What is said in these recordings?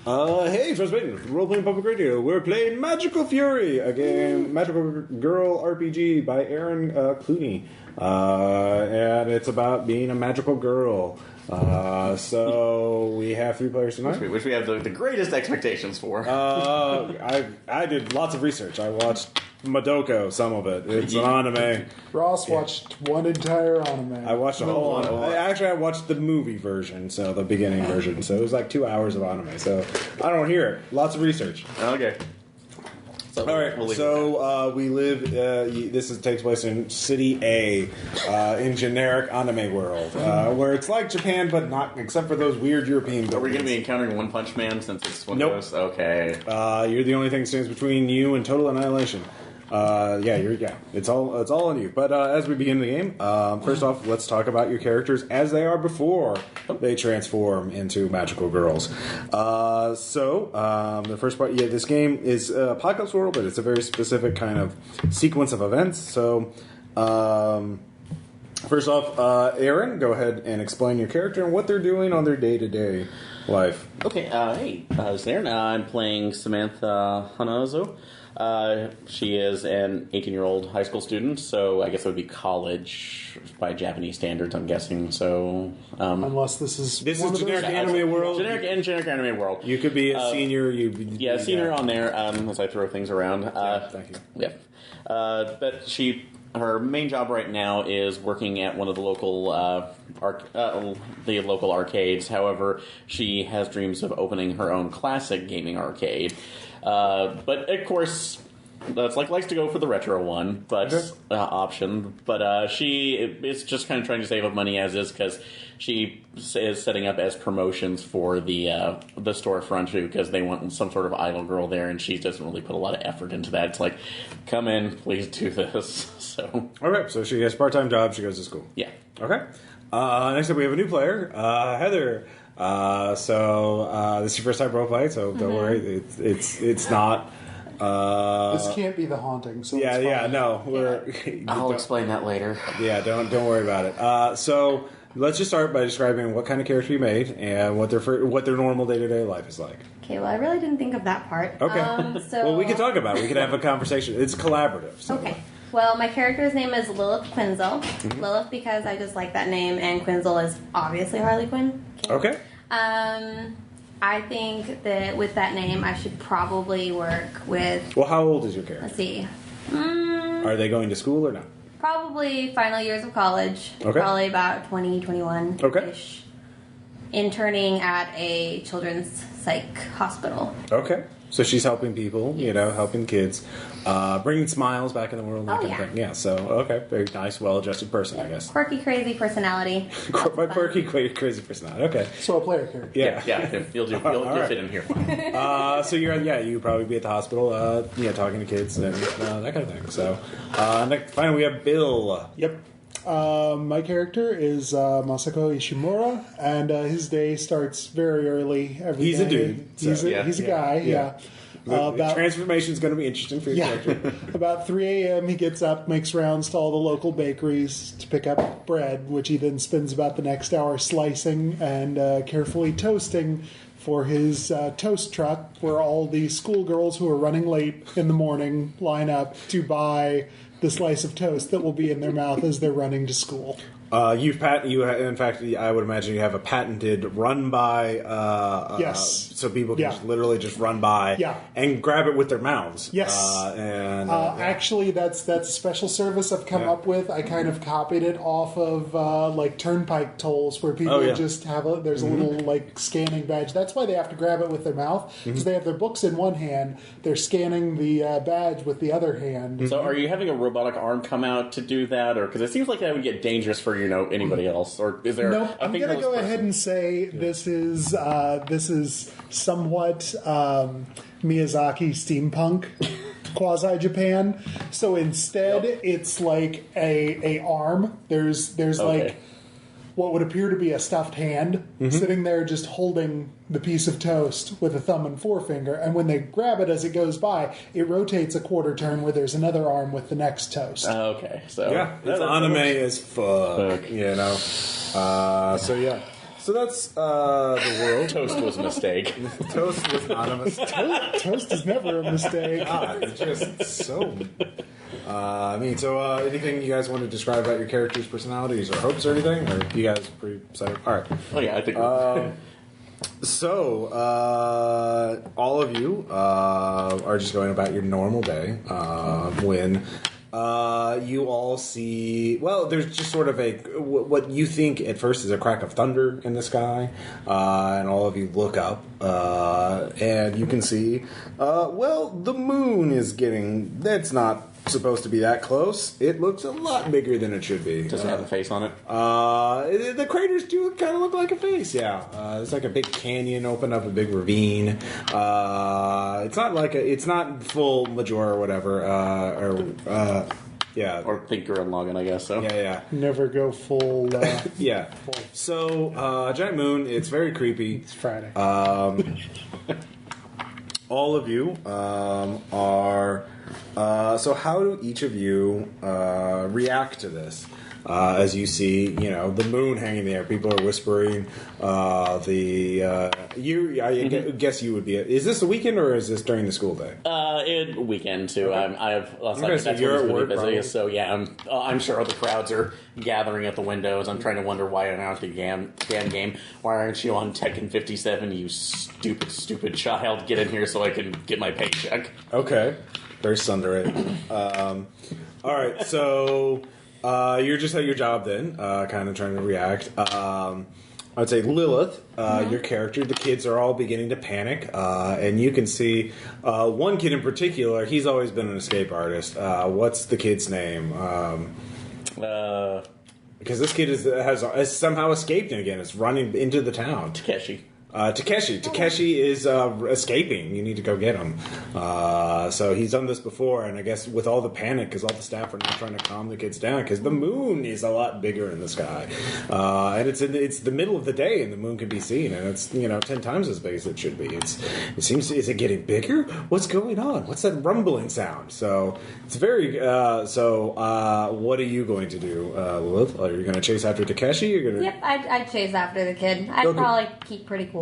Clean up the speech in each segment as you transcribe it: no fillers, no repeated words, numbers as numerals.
Hey, Trust Baton, Role-Playing Public Radio. We're playing Magical Fury, a game, Magical Girl RPG by Aaron Clooney. And it's about being a magical girl. So we have 3 players tonight. Which we have the greatest expectations for. I did lots of research. I watched Madoka, some of it. It's an anime. Ross watched one entire anime. I watched a whole anime. Actually, I watched the movie version, so the beginning version. So it was like 2 hours of anime. So I don't hear it. Lots of research. Okay. So all right. We live. Takes place in City A, in generic anime world, where it's like Japan, but not except for those weird European buildings. Are we going to be encountering One Punch Man since it's one Nope. of those? Okay. You're the only thing that stands between you and total annihilation. It's all on you. But as we begin the game, first off, let's talk about your characters as they are before they transform into magical girls. The first part, this game is Apocalypse World, but it's a very specific kind of sequence of events. So, first off, Aaron, go ahead and explain your character and what they're doing on their day-to-day life. Okay. Hey, this is Aaron. I'm playing Samantha Hanazo. She is an 18-year-old high school student, so I guess it would be college by Japanese standards, I'm guessing. So, unless this is generic anime world. Generic anime world. You could be a senior. Senior on there. As I throw things around. Thank you. Yeah, but her main job right now is working at one of the local local arcades. However, she has dreams of opening her own classic gaming arcade. But of course, that's likes to go for the retro one, but option. But she is just kind of trying to save up money as is because she is setting up as promotions for the storefront too because they want some sort of idol girl there, and she doesn't really put a lot of effort into that. It's like, come in, please do this. So okay, so she has a part-time job. She goes to school. Yeah. Okay. Next up, we have a new player, Heather. This is your first time role playing, so don't worry. It's not. This can't be The Haunting. So I'll explain that later. Yeah, don't worry about it. So let's just start by describing what kind of character you made and what their normal day-to-day life is like. Okay, well, I really didn't think of that part. Okay. Well, we can talk about it. We can have a conversation. It's collaborative. So. Okay. Well, my character's name is Lilith Quinzel. Mm-hmm. Lilith because I just like that name, and Quinzel is obviously Harley Quinn. Okay. I think that with that name, I should probably work with... Well, how old is your character? Let's see. Are they going to school or not? Probably final years of college. Okay. Probably about 20, 21-ish. Okay. Interning at a children's psych hospital. Okay. So she's helping people, helping kids, bringing smiles back in the world. That kind of thing. Yeah, so, okay. Very nice, well-adjusted person, I guess. Quirky, crazy personality. Quirky, crazy personality. Okay. So a player character. Yeah. You'll fit in here. So you probably be at the hospital, talking to kids and that kind of thing. So, finally we have Bill. Yep. My character is Masako Ishimura, and his day starts very early every He's day. A dude. He's a guy, yeah. The transformation is going to be interesting for your character. About 3 a.m. he gets up, makes rounds to all the local bakeries to pick up bread, which he then spends about the next hour slicing and carefully toasting for his toast truck, where all the schoolgirls who are running late in the morning line up to buy the slice of toast that will be in their mouth as they're running to school. In fact, I would imagine you have a patented run by. Yes. So people can just literally just run by. And grab it with their mouths. Yes. Actually, that's a special service I've come up with. I kind of copied it off of like turnpike tolls, where people just have there's a little like scanning badge. That's why they have to grab it with their mouth, because they have their books in one hand. They're scanning the badge with the other hand. So, are you having a robotic arm come out to do that, or because it seems like that would get dangerous for anybody else, or is there? Nope. I'm going to go ahead and say this is somewhat Miyazaki steampunk, quasi Japan. So instead, it's like a arm. There's like what would appear to be a stuffed hand sitting there just holding the piece of toast with a thumb and forefinger, and when they grab it as it goes by, it rotates a quarter turn where there's another arm with the next toast. Okay, so it's anime as fuck, So So that's the world. Toast was a mistake. Toast was not a mistake. Toast is never a mistake. God, it's just so. Anything you guys want to describe about your characters' personalities or hopes or anything? Or you guys pretty excited? All right. Oh yeah, I think. So, all of you are just going about your normal day when you all see, well, there's just sort of what you think at first is a crack of thunder in the sky, and all of you look up, and you can see, the moon is that's not supposed to be that close. It looks a lot bigger than it should be. Does it have a face on it? The craters do kind of look like a face, yeah. It's like a big canyon, open up a big ravine. It's not full Majora or whatever, yeah. Or think Gurren Lagann, I guess so. Yeah. Never go full. Yeah. So, giant moon, it's very creepy. It's Friday. All of you are. So how do each of you react to this? As you see, the moon hanging in the air. People are whispering. I guess you would be. Is this a weekend or is this during the school day? Weekend too. Okay. That's you're when at work, busy. probably. So yeah, I'm sure the crowds are gathering at the windows. I'm trying to wonder why I'm not at the damn game. Why aren't you on Tekken 57? You stupid child! Get in here so I can get my paycheck. Okay, very Sundere. All right, so. You're just at your job then, kind of trying to react. I'd say Lilith, your character, the kids are all beginning to panic, and you can see one kid in particular, he's always been an escape artist. What's the kid's name? Because this kid has somehow escaped again. It's running into the town. Takeshi. Takeshi is escaping. You need to go get him. So he's done this before, and I guess with all the panic, because all the staff are now trying to calm the kids down, because the moon is a lot bigger in the sky, and it's the middle of the day, and the moon can be seen, and it's 10 times as big as it should be. Is it getting bigger? What's going on? What's that rumbling sound? So it's very. What are you going to do, Lilith? Are you going to chase after Takeshi? Yep, I'd chase after the kid. I'd probably keep pretty cool.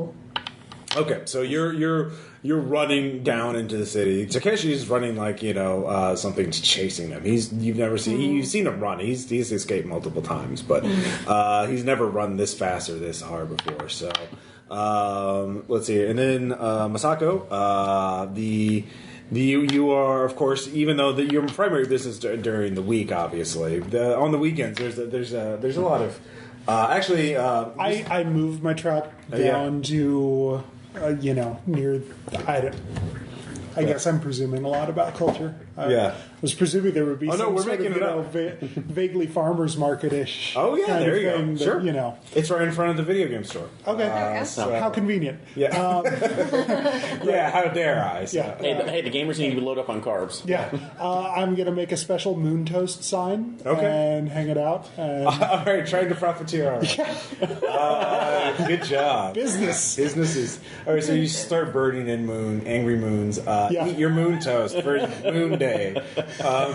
Okay, so you're running down into the city. Takeshi's running like something's chasing him. You've seen him run. He's escaped multiple times, but he's never run this fast or this hard before. So let's see. And then Masako, you are, of course, even though your primary business during the week, obviously, on the weekends there's a lot of. I moved my truck down to, near. I guess I'm presuming a lot about culture. I was presuming there would be some we're sort making of, it up. Vaguely farmers market-ish. Oh yeah, kind there of you thing go. that, Sure, it's right in front of the video game store. Okay, So, how convenient. Yeah, how dare I? So. Yeah. Hey, the gamers need to load up on carbs. Yeah, I'm gonna make a special moon toast sign and hang it out. And All right, trying to profiteer on it. Good job. business. Businesses. All right, so you start burning in angry moons. Eat your moon toast for Moon Day.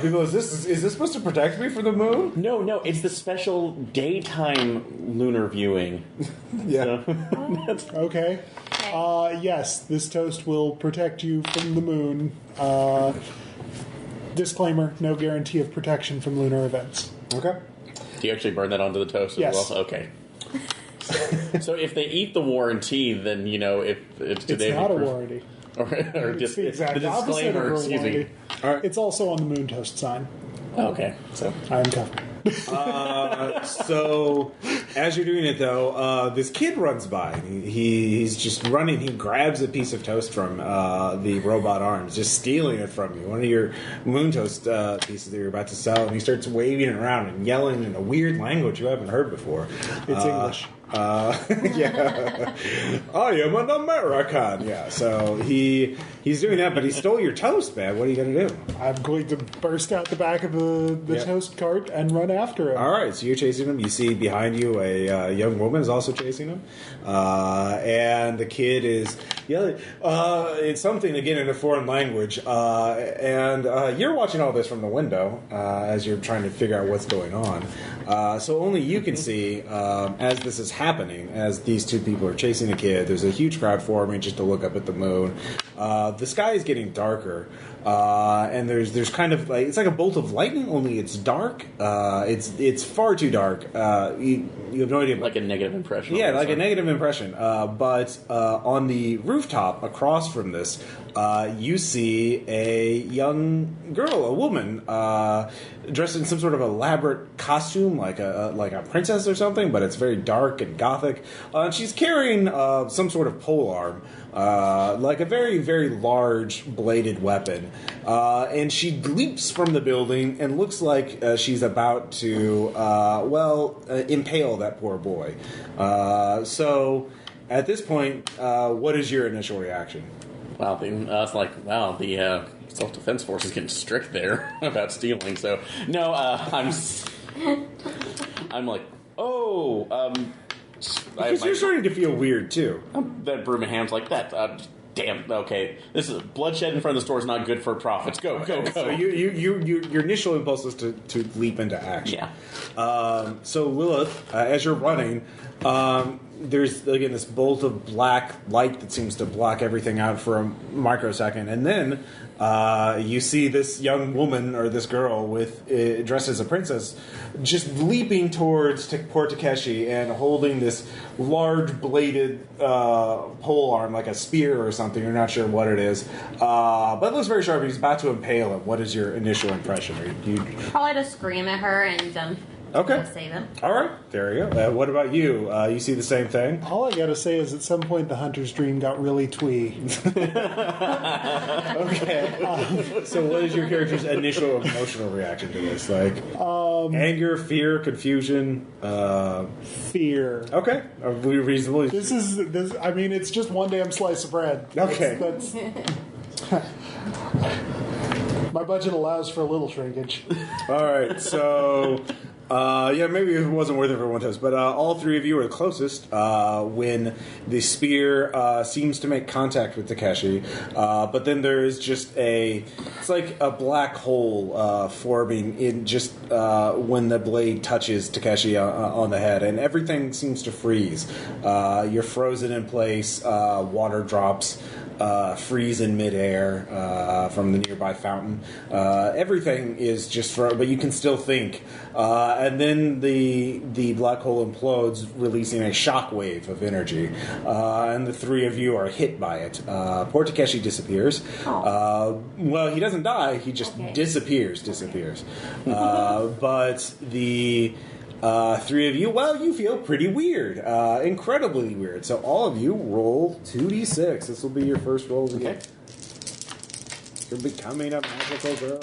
People, is this supposed to protect me from the moon? No, it's the special daytime lunar viewing. Yeah. Okay. Yes, this toast will protect you from the moon. Disclaimer: no guarantee of protection from lunar events. Okay. Do you actually burn that onto the toast Yes. as well? Okay. So if they eat the warranty, then if It's not a warranty. or It's just the exact the opposite of disclaimer. a Excuse me. warranty. All right. It's also on the moon toast sign. Okay, so I am covered. So, as you're doing it, though, this kid runs by. He's just running. He grabs a piece of toast from the robot arms, just stealing it from you. One of your moon toast pieces that you're about to sell, and he starts waving it around and yelling in a weird language you haven't heard before. It's English. Yeah. I am an American. Yeah. So he's doing that, but he stole your toast, man. What are you going to do? I'm going to burst out the back of the toast cart and run after him. All right, so you're chasing him. You see behind you a young woman is also chasing him, and the kid is It's something, again, in a foreign language. And you're watching all this from the window as you're trying to figure out what's going on. So only you can see, as this is happening, as these two people are chasing a kid, there's a huge crowd forming just to look up at the moon. The sky is getting darker. And there's kind of like, it's like a bolt of lightning, only it's dark. It's far too dark. You have no idea. Like a negative impression. Yeah, like a negative impression. But on the rooftop across from this, you see a young girl, a woman, dressed in some sort of elaborate costume, like a princess or something, but it's very dark and gothic. And she's carrying some sort of polearm. Like a very, very large bladed weapon. And she leaps from the building and looks like she's about to, impale that poor boy. So, at this point, what is your initial reaction? Wow, the self-defense force is getting strict there about stealing. So, no, I'm like, Because you're starting to feel weird, too. That broom in hand's like that. Damn. Okay, this is bloodshed in front of the store is not good for profits. Go. So your initial impulse is to leap into action. Yeah. So Lilith, as you're running, there's again this bolt of black light that seems to block everything out for a microsecond, and then you see this young woman or this girl with dressed as a princess just leaping towards poor Takeshi and holding this large bladed pole arm like a spear or something. You're not sure what it is, but it looks very sharp. He's about to impale him. What is your initial impression? Probably just scream at her and jump. Okay. To save him. All right. There you go. What about you? You see the same thing? All I gotta say is at some point the hunter's dream got really twee. Okay. So what is your character's initial emotional reaction to this? Like anger, fear, confusion? Fear. Okay. Are we reasonable? This. I mean, it's just one damn slice of bread. Okay. That's my budget allows for a little shrinkage. All right. So... maybe it wasn't worth it for one test, but all three of you are closest when the spear seems to make contact with Takeshi, but then there is just it's like a black hole forming in just when the blade touches Takeshi on the head, and everything seems to freeze. You're frozen in place, water drops freeze in midair from the nearby fountain. Everything is just but you can still think. And then the black hole implodes, releasing a shockwave of energy. And the three of you are hit by it. Poor Takeshi disappears. He doesn't die, he just disappears. But the... three of you, you feel pretty weird. Incredibly weird. So all of you roll 2d6. This will be your first roll of the game. You're becoming a magical girl.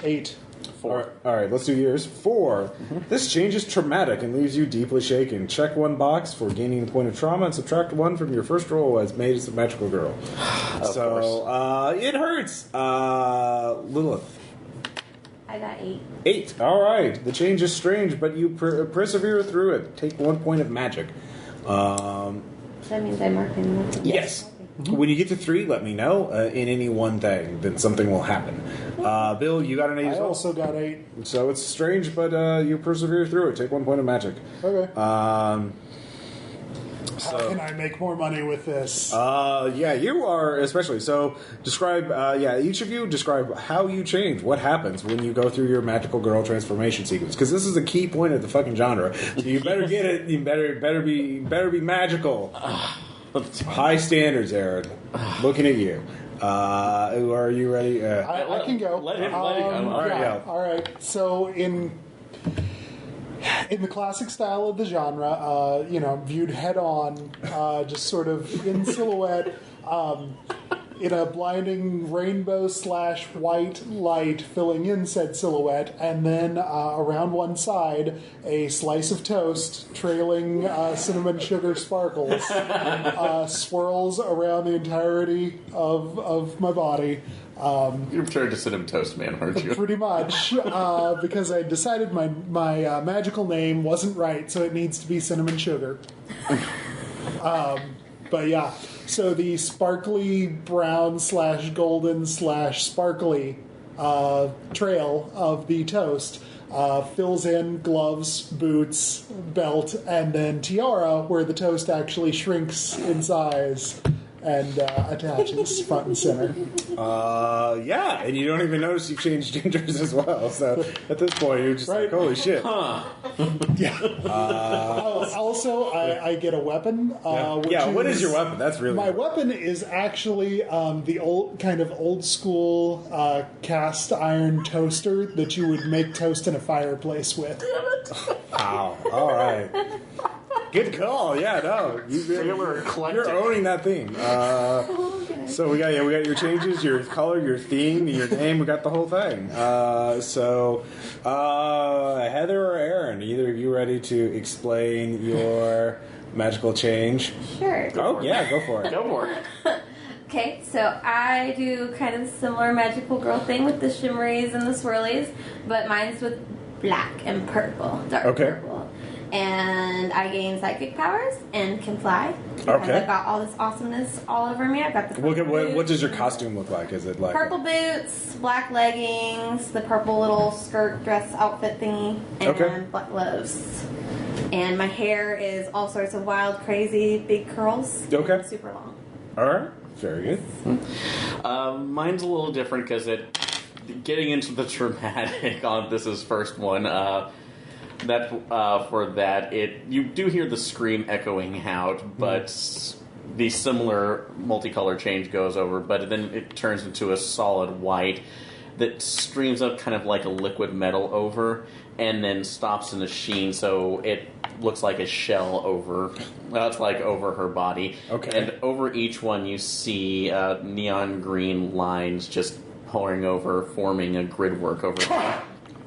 8. 4. All right, let's do yours. 4. This change is traumatic and leaves you deeply shaken. Check one box for gaining a point of trauma and subtract 1 from your first roll as made as a magical girl. It hurts. Lilith. I got 8. 8. All right. The change is strange, but you persevere through it. Take 1 point of magic. So that means I mark in. Yes. When you get to 3, let me know in any one thing. Then something will happen. Bill, you got an 8 as well? I also got 8. So it's strange, but you persevere through it. Take 1 point of magic. Okay. How can I make more money with this? You are especially. So describe, each of you describe how you change. What happens when you go through your magical girl transformation sequence? Because this is a key point of the fucking genre. So you better get it. You better be magical. High standards, Aaron. Looking at you. Are you ready? I can go. Let him go. All right. So in the classic style of the genre, viewed head on, just sort of in silhouette, in a blinding rainbow / white light filling in said silhouette, and then around one side, a slice of toast trailing cinnamon sugar sparkles swirls around the entirety of my body. You've turned to cinnamon toast man, aren't you? Pretty much, because I decided my magical name wasn't right, so it needs to be cinnamon sugar. But yeah, so the sparkly brown / golden / sparkly trail of the toast fills in gloves, boots, belt, and then tiara, where the toast actually shrinks in size and attaches front and center. Yeah, and you don't even notice you've changed gingers as well. So at this point, you're just like, holy shit. Yeah. Also, I get a weapon. What is your weapon? That's really my weapon is actually the old school cast iron toaster that you would make toast in a fireplace with. Wow. All right. Good call. Yeah, no. You're owning that theme. So we got your changes, your color, your theme, your name. We got the whole thing. Heather or Aaron, either of you ready to explain your magical change? Sure. Go for it. Go for it. Okay, so I do kind of a similar magical girl thing with the shimmeries and the swirlies, but mine's with black and purple, dark purple. And I gain psychic powers and can fly. Okay. I've got all this awesomeness all over me. I've got the purple What does your costume look like? Is it like purple boots, black leggings, the purple little skirt dress outfit thingy, and black gloves. And my hair is all sorts of wild, crazy, big curls. Okay. Super long. All right. Very good. Mine's a little different because getting into the dramatic on this is first one. You do hear the scream echoing out, but the similar multicolor change goes over, but then it turns into a solid white that streams up kind of like a liquid metal over, and then stops in a sheen, so it looks like a shell over her body. Okay. And over each one you see neon green lines just pouring over, forming a grid work over it.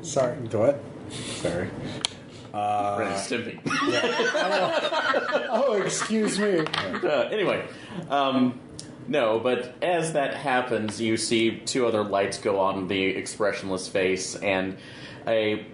Sorry. Go ahead. Sorry. Ren and Stimpy. Oh, excuse me. Anyway, no, but as that happens, you see two other lights go on the expressionless face and a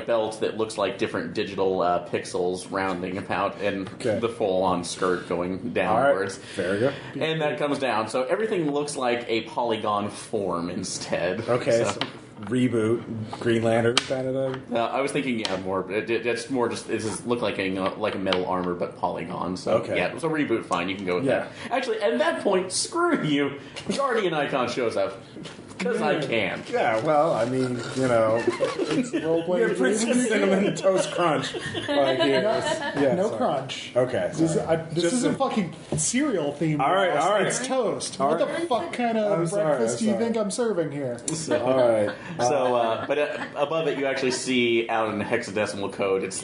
belt that looks like different digital pixels rounding about and the full-on skirt going downwards. All right. Very good. And that comes down, so everything looks like a polygon form instead. Okay. So reboot Green Lantern kind of thing. I was thinking, more. It's more just it just look like a metal armor but polygon. So so reboot, fine. You can go with that. Actually, at that point, screw you. Guardian icon shows up because I can. Yeah. Well, I mean, it's role-playing. Princess Cinnamon Toast Crunch. No crunch. Okay. This isn't fucking cereal themed. All right. It's toast. What the fuck kind of breakfast do you think I'm serving here? All right. But above it, you actually see out in hexadecimal code. It's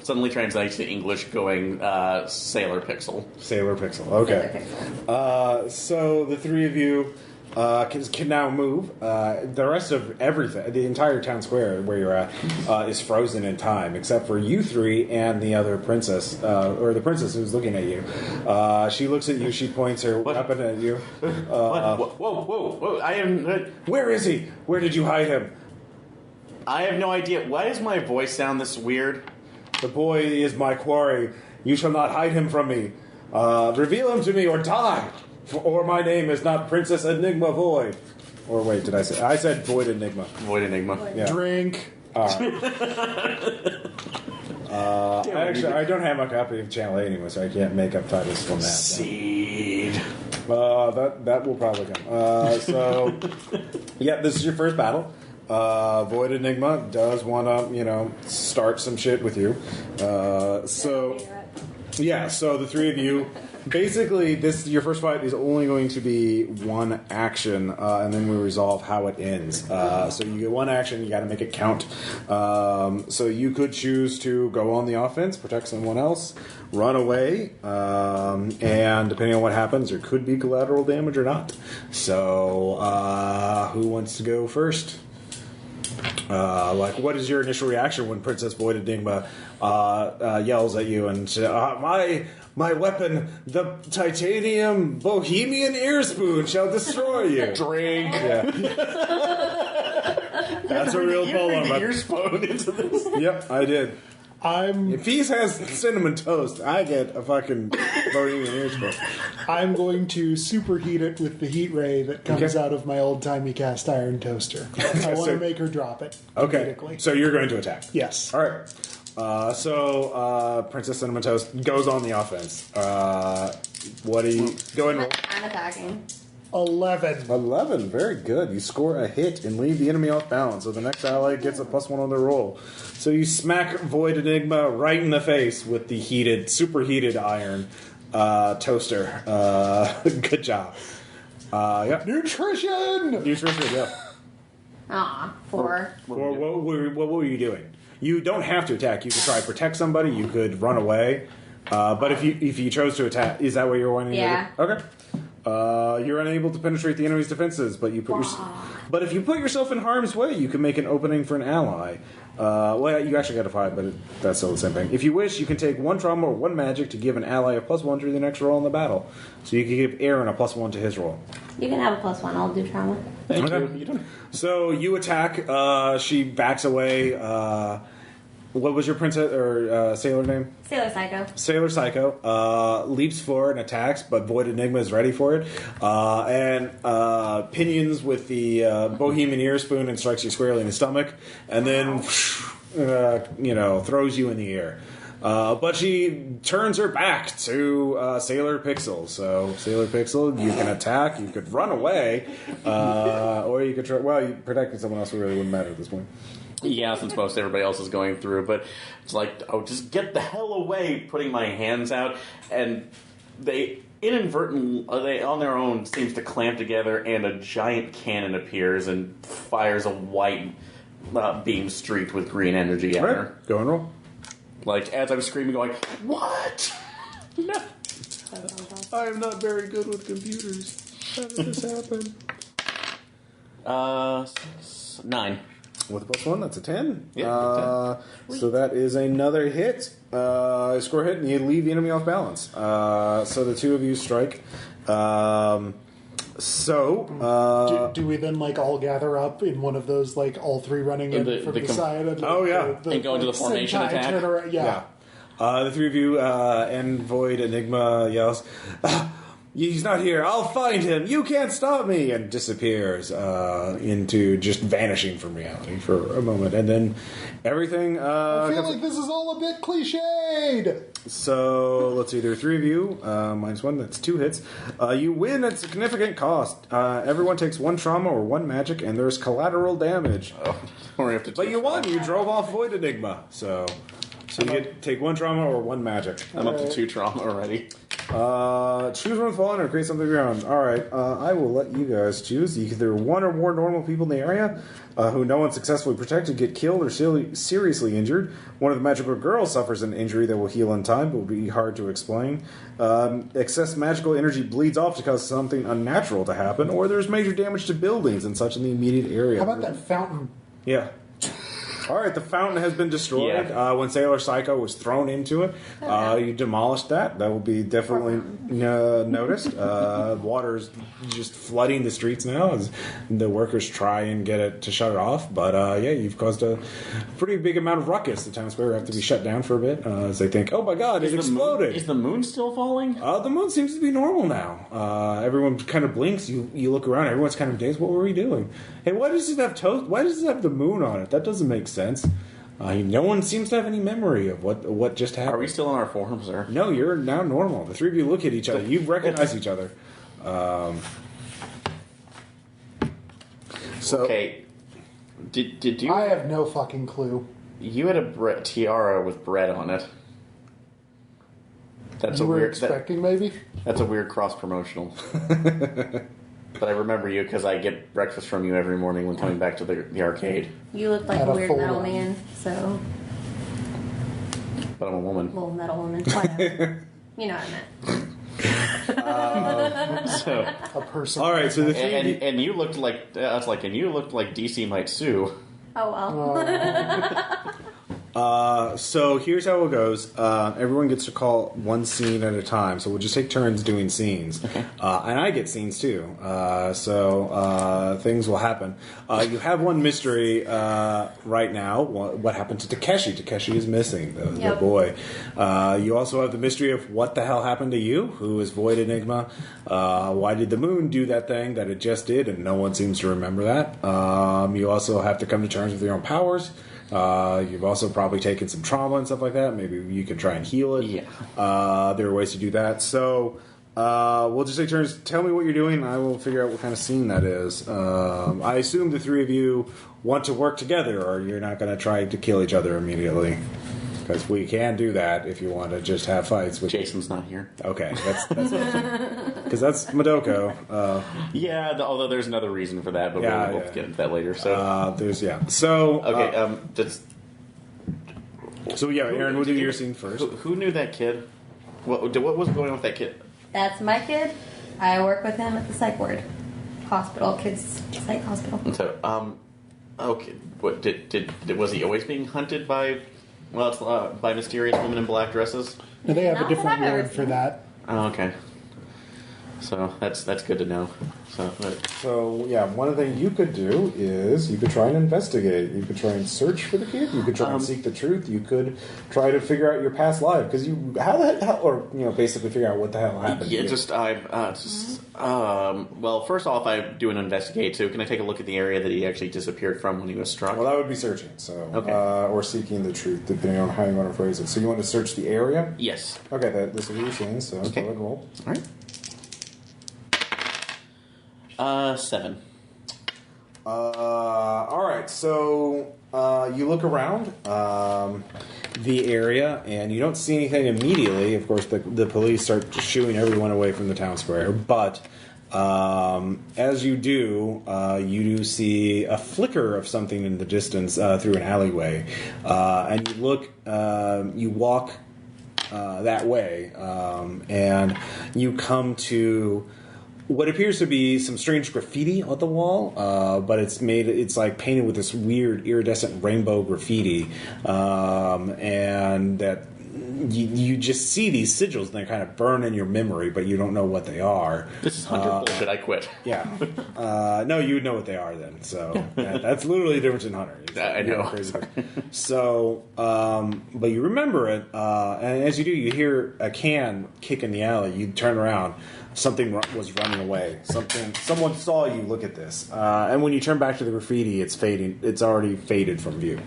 suddenly translates to English, going Sailor Pixel. Sailor Pixel. Okay. So the three of you can now move. The rest of everything, the entire town square where you're at, is frozen in time, except for you three and the other princess, or the princess who's looking at you. She looks at you. She points her weapon at you. Whoa! I am. Where is he? Where did you hide him? I have no idea. Why does my voice sound this weird? The boy is my quarry. You shall not hide him from me. Reveal him to me or die. Or my name is not Princess Enigma Void. Or wait, did I say? I said Void Enigma. Void Enigma. Yeah. Drink. Actually, I don't have my copy of Channel 8 anyway, so I can't make up titles from that. Seed. That will probably come. This is your first battle. Void Enigma does want to, start some shit with you. So the three of you, basically, your first fight is only going to be one action, and then we resolve how it ends. So you get one action, you got to make it count. So you could choose to go on the offense, protect someone else, run away, and depending on what happens, there could be collateral damage or not. So who wants to go first? What is your initial reaction when Princess Void Enigma yells at you and says, my weapon, the titanium bohemian ear spoon, shall destroy you. Drink. Yeah. That's a real poem. You ear spoon into this. Yep, I did. If he has cinnamon toast, I get a fucking Bohemian earspin. I'm going to superheat it with the heat ray that comes out of my old-timey cast iron toaster. I want to make her drop it immediately. So you're going to attack. Yes. All right. So Princess Cinnamon Toast goes on the offense. What do you... Go ahead and roll. I'm attacking. 11. 11, very good. You score a hit and leave the enemy off balance, so the next ally gets a +1 on their roll. So you smack Void Enigma right in the face with the superheated iron toaster. Good job. Yeah. Nutrition, yeah. Aw, 4. Or what were you doing? You don't have to attack. You could try to protect somebody. You could run away. But if you chose to attack, is that what you're wanting to do? Okay. You're unable to penetrate the enemy's defenses, but but if you put yourself in harm's way, you can make an opening for an ally. Well, you actually got a 5, but that's still the same thing. If you wish, you can take 1 trauma or 1 magic to give an ally a +1 to the next roll in the battle. So you can give Aaron a +1 to his roll. You can have a +1. I'll do trauma. Thank you. So you attack. She backs away. What was your princess or sailor name? Sailor Psycho. Sailor Psycho leaps forward and attacks, but Void Enigma is ready for it, and pinions with the Bohemian ear spoon and strikes you squarely in the stomach, and then throws you in the air. But she turns her back to Sailor Pixel. So Sailor Pixel, you can attack, you could run away, or you could try. Well, you protecting someone else really wouldn't matter at this point. Yeah, since most everybody else is going through, but it's like, just get the hell away, putting my hands out, and they inadvertently, on their own, seems to clamp together, and a giant cannon appears and fires a white beam streaked with green energy at her. Go and roll. Like, as I'm screaming, going, what? No. I am not very good with computers. How did this happen? 9. With a +1, that's a 10. Yeah, so that is another hit. Score a hit, and you leave the enemy off balance. So the two of you strike. Do we then all gather up in one of those all three running in from the side? And, and go into the formation attack. Yeah. The three of you and Void Enigma yells, "He's not here. I'll find him. You can't stop me!" and disappears into just vanishing from reality for a moment. And then everything... I feel like this is all a bit cliched! So, let's see. There are 3 of you. -1, that's 2 hits. You win at significant cost. Everyone takes 1 trauma or 1 magic, and there's collateral damage. But you won. You drove off Void Enigma. So you take 1 trauma or 1 magic. I'm up to 2 trauma already. Choose one fallen or create something of your own. Alright, I will let you guys choose. Either 1 or more normal people in the area who no one successfully protected get killed or seriously injured. One of the magical girls suffers an injury that will heal in time, but will be hard to explain. Excess magical energy bleeds off to cause something unnatural to happen, or there's major damage to buildings and such in the immediate area. How about that fountain? Yeah. Alright, the fountain has been destroyed. When Sailor Psycho was thrown into it, you demolished that. That will be definitely noticed. Water's just flooding the streets now as the workers try and get it to shut it off. But you've caused a pretty big amount of ruckus. The town square will have to be shut down for a bit as they think, oh my god, it exploded. Is the moon still falling? The moon seems to be normal now. Everyone kind of blinks. You look around, everyone's kind of dazed. What were we doing? Hey, why does it have toast? Why does it have the moon on it? That doesn't make sense. No one seems to have any memory of what just happened. Are we still in our forms, sir? No, you're now normal. The 3 of you look at each other. You recognize each other. Okay. Did you? I have no fucking clue. You had a tiara with bread on it. That's you a were weird. expecting maybe. That's a weird cross promotional. But I remember you because I get breakfast from you every morning when coming back to the arcade. You look like a weird metal man, so... But I'm a woman. Well, metal woman. Whatever. You know what I meant. So, a person. All right, so the thing... And you looked like... and you looked like DC might sue. Oh, well. So here's how it goes. Everyone gets to call one scene at a time. So we'll just take turns doing scenes. Okay. And I get scenes too. So things will happen. You have one mystery right now. What happened to Takeshi? Takeshi is missing, the boy. You also have the mystery of what the hell happened to you, who is Void Enigma. Why did the moon do that thing that it just did, and no one seems to remember that. You also have to come to terms with your own powers. You've also probably taken some trauma and stuff like that. Maybe you can try and heal it. Yeah. There are ways to do that. So we'll just take turns. Tell me what you're doing, and I will figure out what kind of scene that is. I assume the three of you want to work together, or you're not going to try to kill each other immediately. Because we can do that if you want to just have fights. Jason's not here. Okay, that's because that's Madoko. Although there's another reason for that, but we'll get into that later. So Aaron, we'll do your scene first. Who knew that kid? What was going on with that kid? That's my kid. I work with him at the psych ward hospital, kids psych hospital. And so, okay, what was he always being hunted by? Well, it's by mysterious women in black dresses. No, they have Not a different that I've word ever for seen. that. Oh, okay. So that's good to know. So one of the things you could do is you could try and investigate. You could try and search for the kid. You could try and seek the truth. You could try to figure out your past life because basically figure out what the hell happened. Yeah, well, first off, I do an investigate. So can I take a look at the area that he actually disappeared from when he was struck? Well, that would be searching. So okay. Or seeking the truth, depending on how you want to phrase it. So you want to search the area? Yes. Okay, this will be your scene. So okay. Go ahead and roll. All right. 7. All right, so you look around the area, and you don't see anything immediately. Of course, the police start shooing everyone away from the town square. But as you do see a flicker of something in the distance through an alleyway. And you look, you walk that way, and you come to what appears to be some strange graffiti on the wall, but it's like painted with this weird iridescent rainbow graffiti, and that you just see these sigils and they kind of burn in your memory, but you don't know what they are. This is Hunter bullshit. I quit. Yeah. No, you would know what they are then. So that's literally the difference in Hunter. I know. Crazy. So, but you remember it, and as you do, you hear a can kick in the alley. You turn around. Something was running away. Someone saw you look at this, and when you turn back to the graffiti, it's fading. It's already faded from view.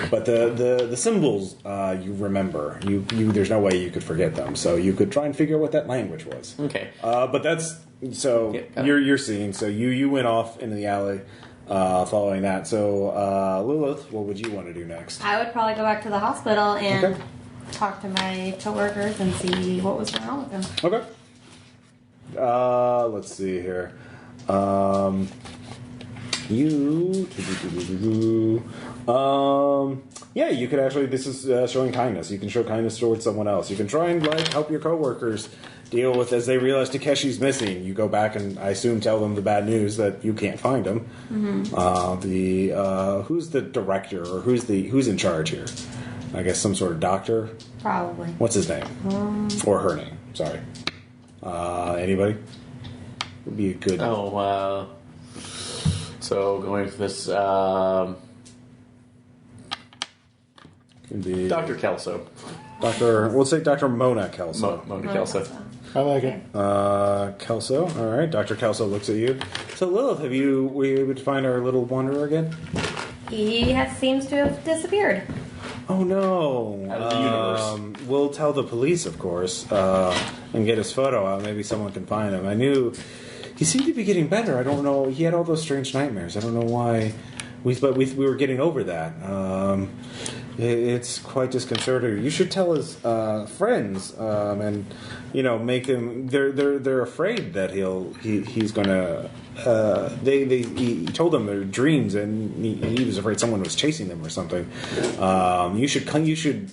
But the symbols you remember. There's no way you could forget them. So you could try and figure out what that language was. Okay. But that's so you're seeing. So you went off into the alley. Following that, so Lilith, what would you want to do next? I would probably go back to the hospital and talk to my coworkers and see what was going on with them. Okay. Let's see here. You could actually. This is showing kindness. You can show kindness towards someone else. You can try and help your coworkers deal with as they realize Takeshi's missing. You go back and I assume tell them the bad news that you can't find him. Mm-hmm. Who's the director or who's in charge here? I guess some sort of doctor. Probably. What's his name or her name? Sorry. Anybody? Would be a good. So going for this, could be Dr. Kelso. We'll say Dr. Mona Kelso. Mona Kelso. I like it. Kelso. All right. Dr. Kelso looks at you. So Lilith, were you able to find our little wanderer again? He seems to have disappeared. Oh no! Out of the universe. We'll tell the police, of course, and get his photo out. Maybe someone can find him. I knew he seemed to be getting better. I don't know. He had all those strange nightmares. I don't know why. We were getting over that. It's quite disconcerting. You should tell his friends, and make them. They're afraid that he's gonna. He told them their dreams, and he was afraid someone was chasing them or something. You should comfort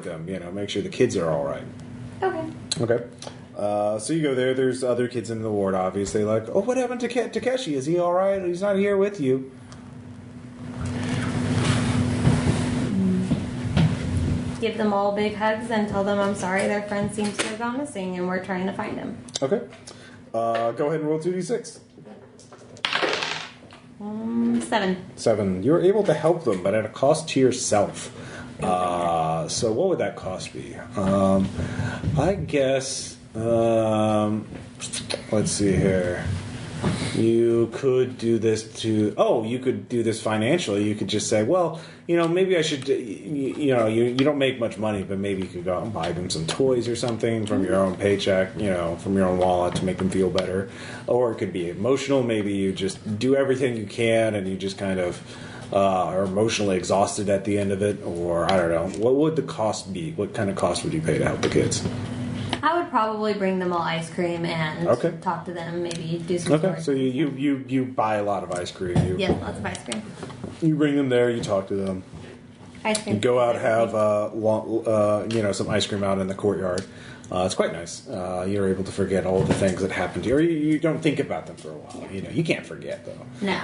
them. Make sure the kids are all right. Okay. So you go there. There's other kids in the ward, obviously. Like, oh, what happened to Takeshi? Is he all right? He's not here with you. give them all big hugs and tell them I'm sorry their friend seems to have gone missing and we're trying to find him. Okay. Go ahead and roll 2d6. 7. 7. You're able to help them, but at a cost to yourself. So what would that cost be? I guess... let's see here. You could do this you could do this financially. You could just say, well, maybe I should, you don't make much money, but maybe you could go out and buy them some toys or something from your own paycheck, from your own wallet to make them feel better. Or it could be emotional. Maybe you just do everything you can and you just kind of are emotionally exhausted at the end of it. Or, I don't know. What would the cost be? What kind of cost would you pay to help the kids? I would probably bring them all ice cream and talk to them, maybe do some Okay, so you buy a lot of ice cream. Yes, lots of ice cream. You bring them there, you talk to them. Ice cream. You go out, have some ice cream out in the courtyard. It's quite nice. You're able to forget all the things that happened to you. Or you don't think about them for a while. You can't forget, though. No.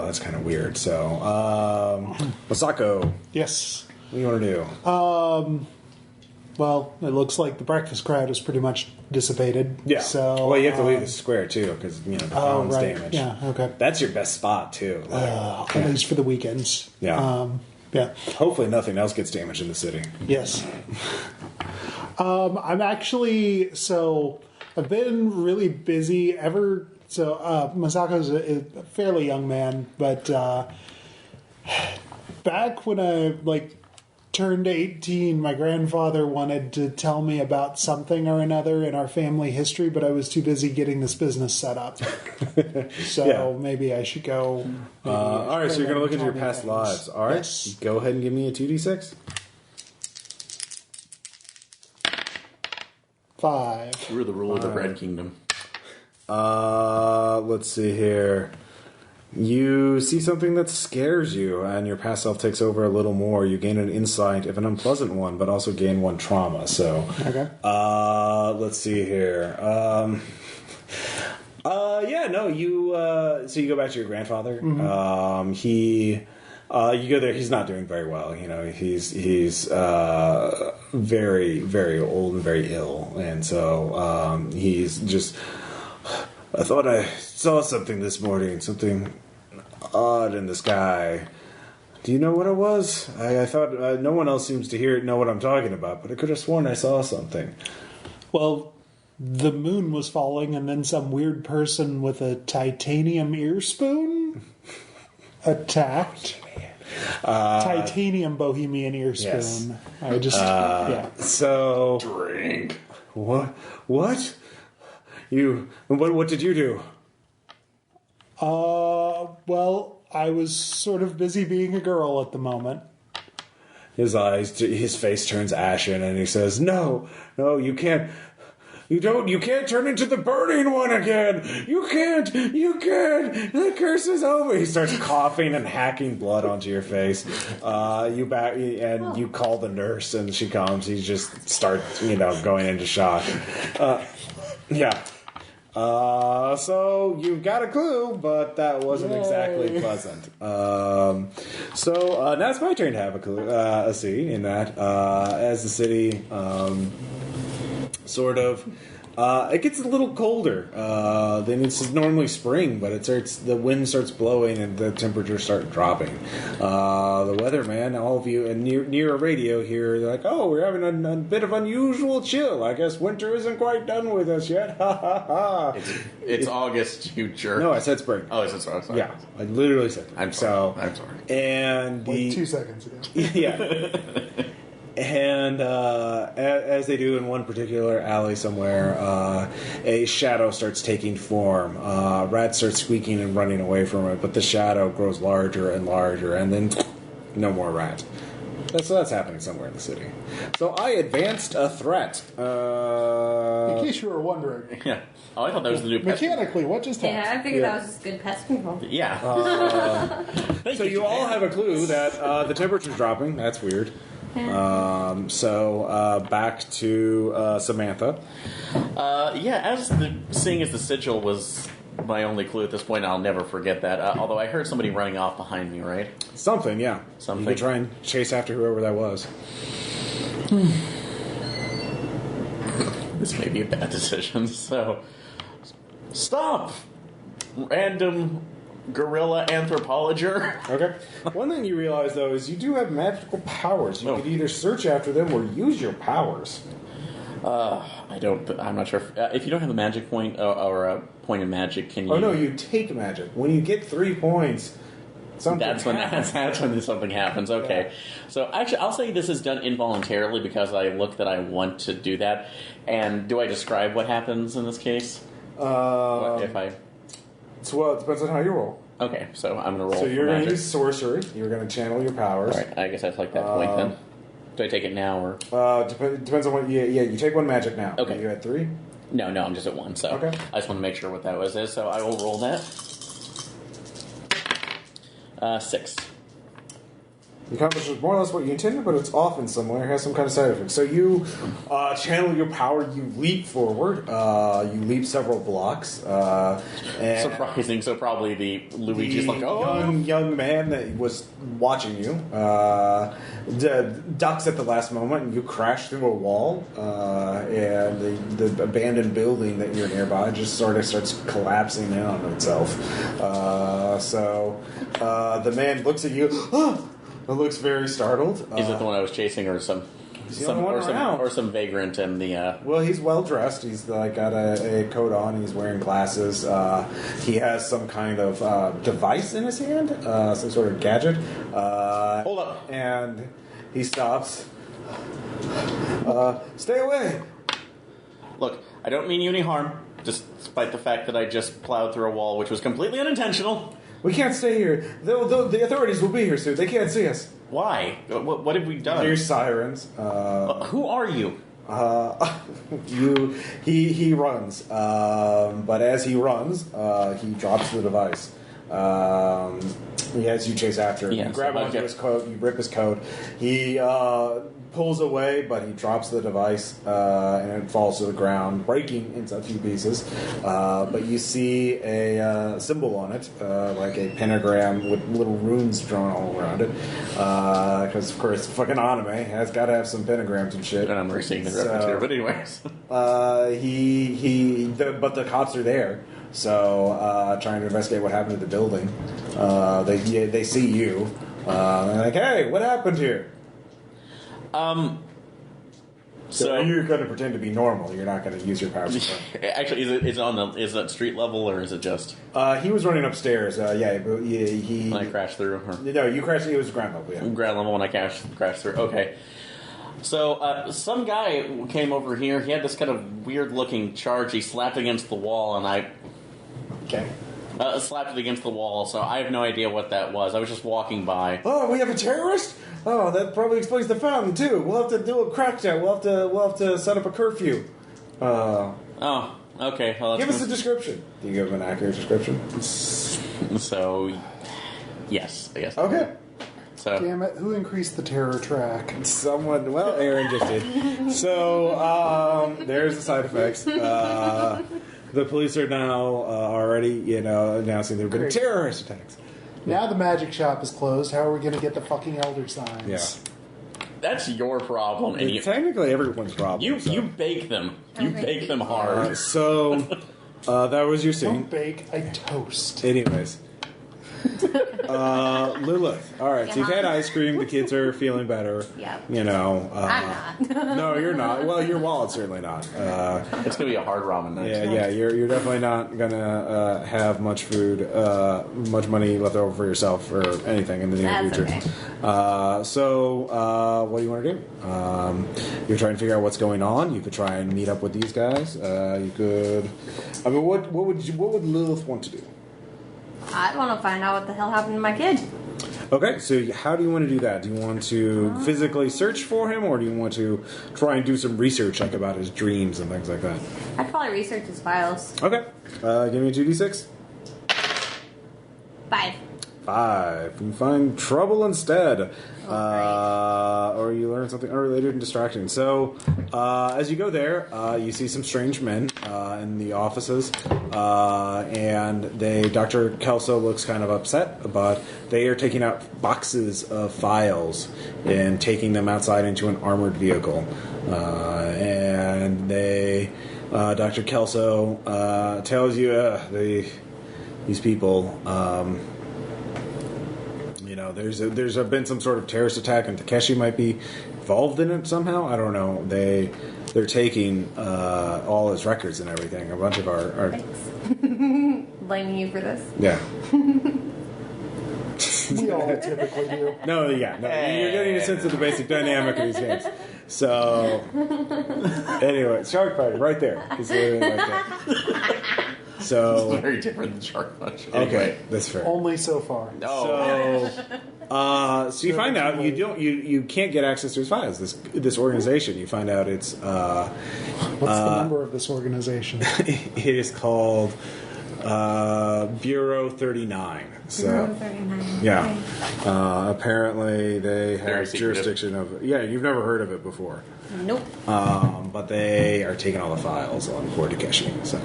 That's kind of weird. So, Masako. Yes. What do you want to do? Well, it looks like the breakfast crowd is pretty much dissipated. Yeah. So, well, you have to leave the square, too, because, the phone's damaged. Yeah, okay. That's your best spot, too. At least for the weekends. Yeah. Yeah. Hopefully nothing else gets damaged in the city. Yes. I'm actually... So, I've been really busy Masako's a fairly young man, but back when I, turned 18, my grandfather wanted to tell me about something or another in our family history, but I was too busy getting this business set up. So maybe I should go. All right, so you're going to look into your past lives. All right, yes. Go ahead and give me a 2d6. 5. You were the ruler of the Red Kingdom. Let's see here. You see something that scares you, and your past self takes over a little more. You gain an insight, if an unpleasant one, but also gain one trauma. So, let's see here. So you go back to your grandfather. Mm-hmm. You go there. He's not doing very well. He's very, very old and very ill, and so he's just. I thought I saw something this morning, something odd in the sky. Do you know what it was? I thought no one else seems to know what I'm talking about, but I could have sworn I saw something. Well, the moon was falling, and then some weird person with a titanium ear spoon attacked. Titanium bohemian ear spoon. Yes. So drink. What? What did you do? Well, I was sort of busy being a girl at the moment. His face turns ashen, and he says, "No, you can't. You can't turn into the burning one again. You can't. The curse is over." He starts coughing and hacking blood onto your face. You call the nurse, and she comes. He just starts, going into shock. So you got a clue, but that wasn't exactly pleasant. Now it's my turn to have a scene in that as the city it gets a little colder than it's normally spring, but the wind starts blowing and the temperatures start dropping. The weatherman, all of you, and near a radio here, they're like, "Oh, we're having a bit of unusual chill. I guess winter isn't quite done with us yet." Ha ha ha! It's August, you jerk. No, I said spring. Oh, I said sorry. Yeah, I literally said. I'm sorry. And 2 seconds ago. Yeah. And as they do in one particular alley somewhere, a shadow starts taking form. Rat starts squeaking and running away from it, but the shadow grows larger and larger, and then no more rat. That's happening somewhere in the city. So I advanced a threat. In case you were wondering. Yeah. Oh, I thought that was the new pest Mechanically, what just happened? Yeah, I figured that was just good pest control. Yeah. So you all have a clue that the temperature's dropping. That's weird. Yeah. Back to Samantha. Seeing as the sigil was my only clue at this point, I'll never forget that. Although I heard somebody running off behind me, right? Something, yeah. Something. You could try and chase after whoever that was. This may be a bad decision, so... Stop! Random gorilla anthropologer. Okay. One thing you realize, though, is you do have magical powers. You could either search after them or use your powers. I'm not sure. If you don't have a magic point or a point of magic, can you... Oh, no, you take magic. When you get 3 points, something happens. That's when something happens. Okay. Yeah. So, actually, I'll say this is done involuntarily because I look that I want to do that. And do I describe what happens in this case? If I... Well, it depends on how you roll. Okay, so I'm going to roll. So you're going to use sorcery. You're going to channel your powers. All right, I guess I'd like that point then. Do I take it now or? Depends on what. Yeah, you take 1 magic now. Okay. You at 3? No, I'm just at 1. So okay. I just want to make sure what that was. So I will roll that. 6. You accomplish more or less what you intended, but it's off in some way. It has some kind of side effect. So you channel your power. You leap forward. You leap several blocks. And surprising. So probably the Luigi's like, oh, young man that was watching you ducks at the last moment, and you crash through a wall. And the abandoned building that you're nearby just sort of starts collapsing in on itself. So the man looks at you. It looks very startled. Is it the one I was chasing, or some vagrant in the? Well, he's well dressed. He's got a coat on. He's wearing glasses. He has some kind of device in his hand, some sort of gadget. Hold up! And he stops. Stay away! Look, I don't mean you any harm, despite the fact that I just plowed through a wall, which was completely unintentional. We can't stay here. The authorities will be here soon. They can't see us. Why? What have we done? Here's sirens. Who are you? He runs. But as he runs, he drops the device. As you chase after him. Yeah, you grab onto his coat, you rip his coat. He pulls away, but he drops the device, and it falls to the ground, breaking into a few pieces. But you see a symbol on it, like a pentagram with little runes drawn all around it. Because, of course, fucking anime has got to have some pentagrams and shit. And I'm receiving the reference here, but anyways. But the cops are there. So, trying to investigate what happened to the building. They see you. They're like, hey, what happened here? So you're going to pretend to be normal. You're not going to use your powers. Actually, is it street level or is it just? He was running upstairs. He. When I crashed through. No, you crashed. It was ground level. Yeah. Ground level when I crashed through. Okay. So some guy came over here. He had this kind of weird looking charge. He slapped against the wall, and I. Okay. Slapped it against the wall, so I have no idea what that was. I was just walking by. Oh, we have a terrorist? Oh, that probably explains the fountain too. We'll have to do a crackdown. We'll have to set up a curfew. Oh, okay. Well, give us a description. Do you give an accurate description? So, yes, I guess. Okay. So, damn it! Who increased the terror track? Someone. Well, Aaron just did. So, there's the side effects. The police are now already, announcing there have been terrorist attacks. Now the magic shop is closed. How are we going to get the fucking elder signs? Yeah. That's your problem. And technically everyone's problem. You bake them. You bake them hard. That was your scene. Don't bake, I toast. Anyways. Lilith. All right, so you've had ice cream. The kids are feeling better. Yep. I'm not. No, you're not. Well, your wallet's certainly not. It's gonna be a hard ramen night. Yeah. You're definitely not gonna have much food, much money left over for yourself or anything in the near future. Okay. What do you want to do? You're trying to figure out what's going on. You could try and meet up with these guys. You could. I mean, what would Lilith want to do? I want to find out what the hell happened to my kid. Okay, so how do you want to do that? Do you want to physically search for him, or do you want to try and do some research, like about his dreams and things like that? I'd probably research his files. Okay, give me a 2d6. 5. 5. You find trouble instead. Or you learn something unrelated and distracting. So, as you go there, you see some strange men in the offices. And Dr. Kelso looks kind of upset, but they are taking out boxes of files and taking them outside into an armored vehicle. And Dr. Kelso tells you these people, there's been some sort of terrorist attack, and Takeshi might be involved in it somehow. I don't know. They're taking all his records and everything. A bunch of our Blaming you for this. Yeah. We all typically do. No. You're getting a sense of the basic dynamic of these games. So, anyway, Shark Party, right there. It's literally right there. So, It's very different than Shark Punch. Okay, Anyway. that's fair. Only so far. So you find out you can't get access to his files. This organization, you find out it's What's the number of this organization? it is called Bureau 39. So Bureau 39. yeah, apparently they Very have secretive. jurisdiction of. Yeah, you've never heard of it before. Nope. But they are taking all the files on poor Takeshi. So,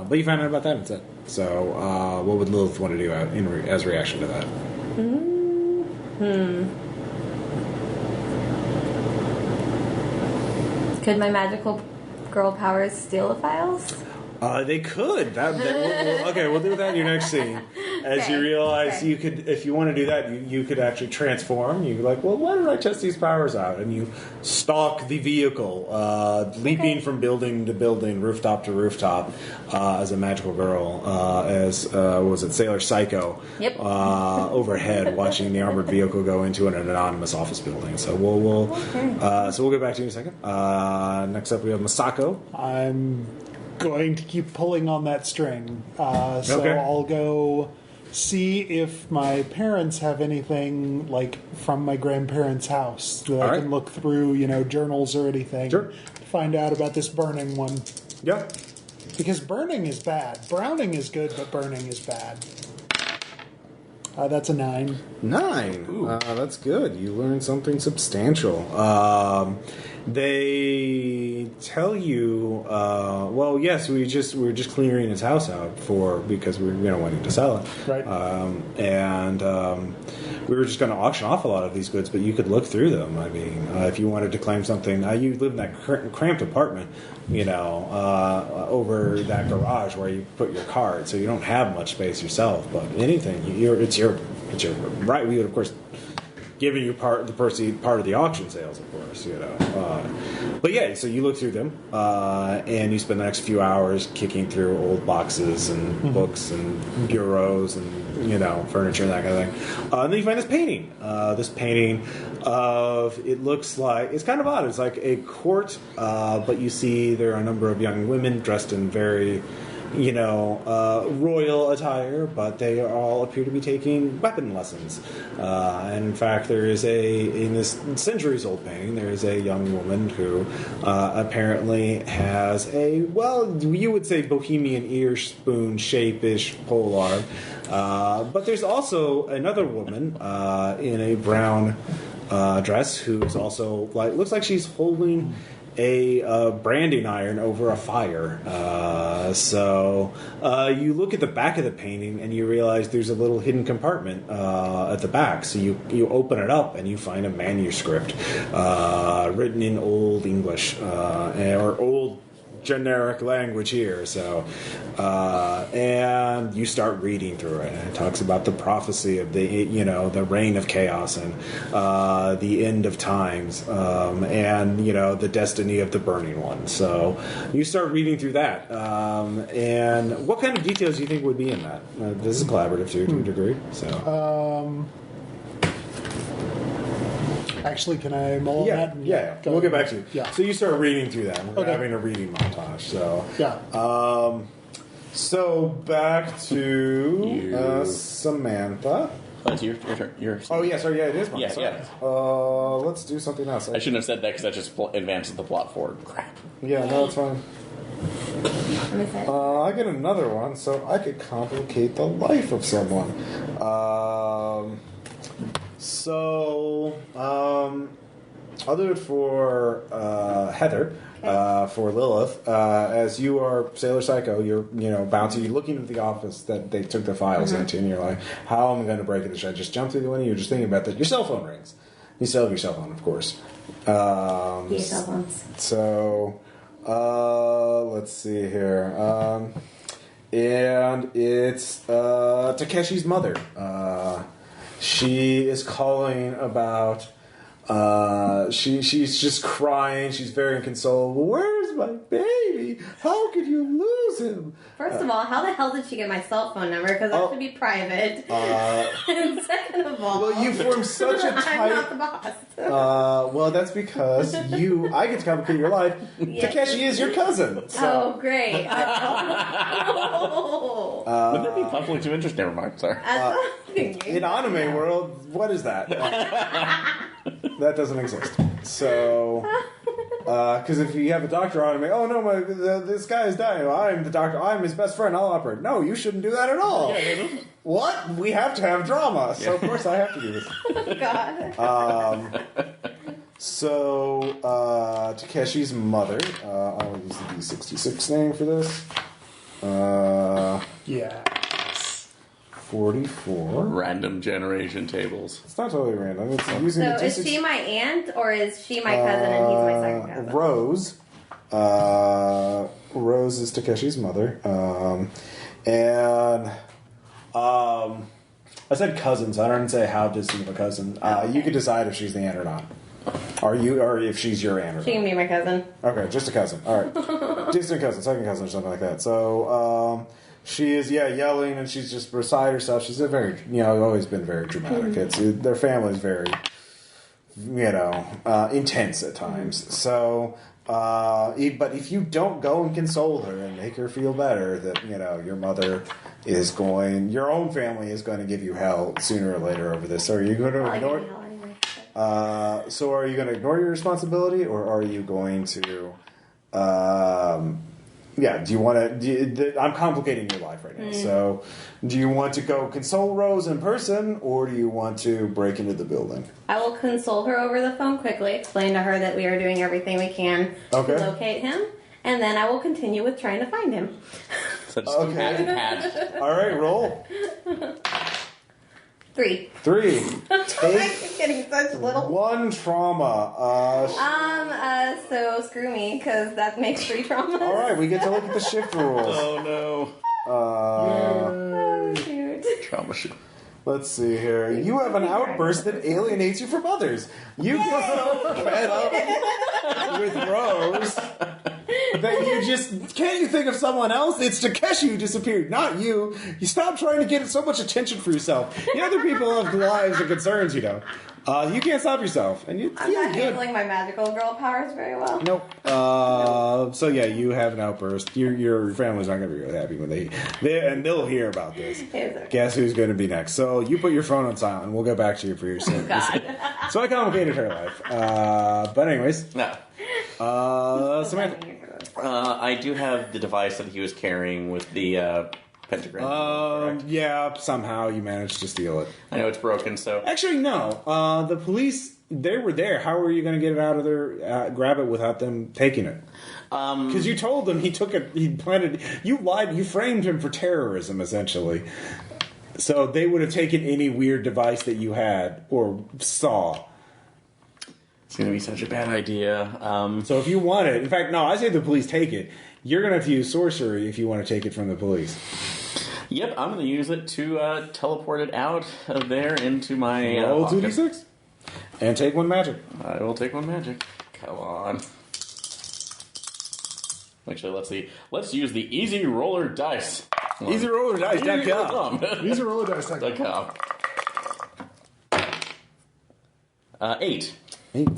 but you find out about that instead. So, what would Lilith want to do as a reaction to that? Could my magical girl powers steal the files? They could. Okay, we'll do that in your next scene. As you realize you could, if you want to do that, you could actually transform. You're like, well, why don't I test these powers out? And you stalk the vehicle, leaping from building to building, rooftop to rooftop, as a magical girl, was it Sailor Psycho? Yep. Overhead, watching the armored vehicle go into an anonymous office building. So we'll get back to you in a second. Next up, we have Masako. I'm going to keep pulling on that string. So Okay. I'll go see if my parents have anything like from my grandparents' house that I right. can look through, journals or anything. Sure. To find out about this burning one. Yeah. Because burning is bad. Browning is good, but burning is bad. That's a 9. 9. That's good. You learned something substantial. They tell you, well, yes, we were just clearing his house out because we were wanting to sell it, Right. And we were just going to auction off a lot of these goods, but you could look through them. I mean, if you wanted to claim something, you live in that cramped apartment, over that garage where you put your card, so you don't have much space yourself. But anything, it's your right. We would, of course, giving you part of the auction sales, of course, But yeah, so you look through them, and you spend the next few hours kicking through old boxes and books and bureaus and furniture and that kind of thing. And then you find this painting. It looks like it's kind of odd. It's like a court, but you see there are a number of young women dressed in very royal attire, but they all appear to be taking weapon lessons. And in fact, in this centuries-old painting, there is a young woman who apparently has you would say bohemian ear spoon shape-ish polearm. But there's also another woman in a brown dress who is also looks like she's holding a branding iron over a fire. So you look at the back of the painting and you realize there's a little hidden compartment at the back. So you open it up and you find a manuscript written in Old English or Old generic language here. So and you start reading through it, and it talks about the prophecy of the reign of chaos and the end of times, and the destiny of the burning one. So you start reading through that, and what kind of details do you think would be in that? This is collaborative too, to a degree. So Actually, can I mull on that? Yeah. Go We'll get ahead. back to you. Yeah. So you start reading through that. We're Okay. having a reading montage. So Yeah. So back to Samantha. Oh, it's your turn. Oh, yeah, sorry, yeah, it is mine. Yeah, sorry. yeah. Let's do something else. I shouldn't have said that because that just advances the plot forward. Crap. Yeah, no, it's fine. I'm excited. I get another one, so I could complicate the life of someone. I'll do it for Heather. For Lilith, as you are Sailor Psycho, you're bouncy. You're looking at the office that they took the files into, and you're like, "How am I going to break it? Should I just jump through the window?" You're just thinking about that. Your cell phone rings. You still have your cell phone, of course. Your cell phones. So, let's see here, and it's Takeshi's mother. She is calling about. She's just crying. She's very inconsolable. Where's my baby? How could you lose him? First of all, how the hell did she get my cell phone number? Because that should be private. And second of all, well, you form such a tight. I'm not the boss. Well, that's because I get to complicate your life. Yes. Takeshi is your cousin. So. Oh, great. Would there be conflict of interest? Never mind. Sorry. In anime world, what is that? That doesn't exist. So, because if you have a doctor on me, oh no, this guy is dying. Well, I'm the doctor. I'm his best friend. I'll operate. No, you shouldn't do that at all. What? We have to have drama, so of course I have to do this. Oh, God. Takeshi's mother. I'll use the D66 name for this. Yeah. 44. Random generation tables. It's not totally random. It's using So the is she my aunt or is she my cousin and he's my second cousin? Rose. Rose is Takeshi's mother. I said cousins. I didn't say how distant of a cousin. You could decide if she's the aunt or not. Or if she's your aunt or She not. can be my cousin. Okay, just a cousin. All right. Distant cousin, second cousin, or something like that. So, she is, yelling, and she's just beside herself. She's a very, always been very dramatic. Their family's very, intense at times. So, but if you don't go and console her and make her feel better, that, your mother your own family is going to give you hell sooner or later over this. So are you going to ignore it? So are you going to ignore your responsibility, or are you going to, do you want to... I'm complicating your life right now. So do you want to go console Rose in person, or do you want to break into the building? I will console her over the phone quickly, explain to her that we are doing everything we can to locate him, and then I will continue with trying to find him. So just All right, roll. 3. 3. I'm Take getting such little... 1 trauma. So screw me, because that makes 3 traumas. All right, we get to look at the shift rules. Oh no. Oh, shoot. Trauma shoot. Let's see here. You have an outburst that alienates you from others. You get so fed up with Rose that you just... Can't you think of someone else? It's Takeshi who disappeared, not you. You stop trying to get so much attention for yourself. The other people have lives and concerns, You can't stop yourself. And you I'm not handling my magical girl powers very well. Nope. You have an outburst. Your family's not going to be really happy when they'll hear about this. Okay. Guess who's going to be next? So you put your phone on silent, and we'll get back to you for your sin. God. So I complicated her life. But anyways, No. Samantha. I do have the device that he was carrying with the pentagram. Somehow you managed to steal it. I know it's broken, so... Actually, no. The police, they were there. How were you going to get it out of there, grab it without them taking it? Because you told them he took it, he planted... You lied, you framed him for terrorism, essentially. So they would have taken any weird device that you had or saw. It's going to be such a bad idea. So if you want it... In fact, no, I say the police take it. You're going to have to use sorcery if you want to take it from the police. Yep, I'm going to use it to teleport it out of there into my Roll pocket. 2d6. And take 1 magic. I will take 1 magic. Come on. Actually, let's see. Let's use the easy roller dice. Easy roller dice. These are roller dice. .com. 8. 8.